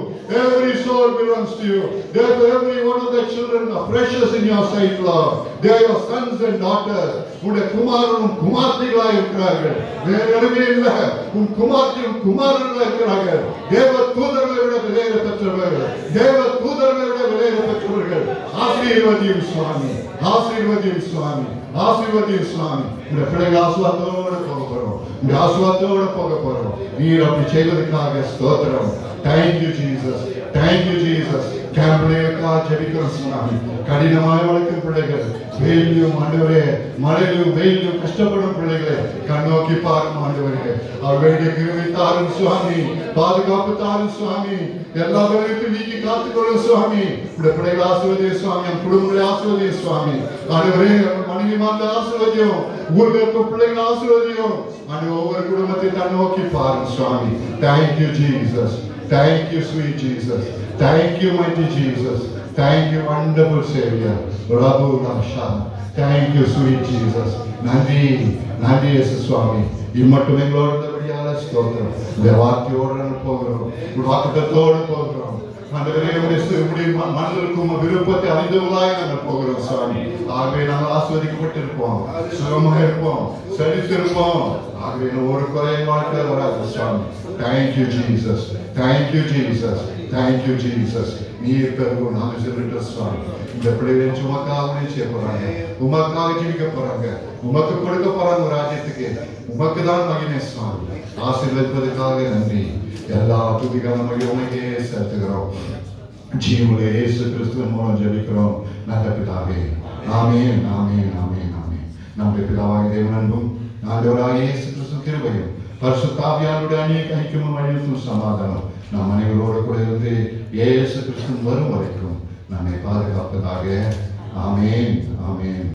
Every soul belongs to you. Therefore every one of the children are precious in your sight, Lord. They are your sons and daughters. உடைய குமாரனும் குமார்த்திகளாய் இருக்கிறார்கள். வேறு இடமே இல்லை. உன் குமார்த்தியும் குமாரர்களாய் இருக்கிறார்கள். தேவ தூதர்களை விட விலையை பெற்றவர்கள், தேவ தூதர்களை விட விலையை பெற்றவர்கள். ஆசீர்வதியும் சுவாமி, ஆசீர்வதியும் சுவாமி, ஆசீர்வதியும் சுவாமி. இந்த பிள்ளைகள் ஆசீர்வாதத்தோடு போக போறோம், இந்த ஆசீர்வாதத்தோடு போக போறோம். நீர் அப்படி செய்வதற்காக ஸ்தோத்திரம். Thank you Jesus. Thank you Jesus. கேம்பிளையக்காக ஜெபிக்கிறோம் சுவாமி. கடினமாய் வளர்க்கும் பிள்ளைகள், வெயிலும் ஆண்டவரே, மழையிலும் வெயிலும் கஷ்டப்படும் பிள்ளைகளை கண்ணோக்கி பாரும் ஆண்டவரே. அவர்களுடைய கிருபை தாரும் சுவாமி, பாதுகாப்பு தாரும் சுவாமி, எல்லா வேலைக்கும் நீக்கி காத்துக்கொள்ளும் சுவாமி. இந்த பிள்ளைகள் ஆசீர்வதியும் சுவாமி, என் குடும்பங்களை ஆசீர்வதியும் சுவாமி. ஆண்டவரே, மனைவி மாந்த ஆசீர்வதியும், ஊரில் இருக்கும் பிள்ளைகள் ஆசீர்வதியும். ஆண்டவர் ஒவ்வொரு குடும்பத்தை கண்ணோக்கி பாரும் சுவாமி. Thank you Jesus. Thank you sweet Jesus. Thank you mighty Jesus. Thank you wonderful Savior. Rabu Rasha. Thank you sweet Jesus. நன்றி, நன்றி இயேசு சுவாமி. இம்மட்டும் எங்களோடு இருந்தபடியால் ஸ்தோத்திரம். இந்த வார்த்தையோடு போகிறோம், வாக்குத்தத்தோடு போகிறோம். ஆண்டவரே, உம்முடைய மனதிற்கும் விருப்பத்தை அறிந்தவர்களாய் நாங்கள் போகிறோம் சுவாமி. ஆகவே நாங்கள் ஆசீர்வதிக்கப்பட்டிருப்போம், சுகமாக இருப்போம், செழித்திருப்போம். ஆகவே ஒரு குறை வாழ்க்கையில் வராது சுவாமி. Thank you Jesus. Thank you Jesus. Thank you, Jesus. நீர் பெருகும் நாம சொல்லிட்டு சுவாமி. இந்த பிள்ளைகளை உமக்காக செய்ய போறாங்க, உமக்காக ஜீவிக்க போறாங்க, உமக்கு கொடுக்க போறாங்க ராஜ்யத்துக்கு. உமக்கு தான் மகிமை சுவாமி. ஆசீர்வதிப்பதற்காக நன்றி. எல்லா துதிக்கான மகிமைக்கே செலுத்துகிறோம். ஜீவனுடைய இயேசு கிறிஸ்துவின் மூலம் ஜெபிக்கிறோம் நல்ல பிதாவே. ஆமென், ஆமென், ஆமென், ஆமென். நம்முடைய பிதாவாகிய தேவன் அன்பும் ஆண்டவராகிய இயேசு கிறிஸ்துவின் கிருபையும் பரிசுத்த ஆவியானவருடைய அநேக ஐக்கியமும் வழிநடத்தும் சமாதானம் நாம் அனைவரோடு கூட இருந்து இயேசு கிறிஸ்து வரும் வரைக்கும் நம்மை பாதுகாப்பதாக. ஆமென், ஆமென்.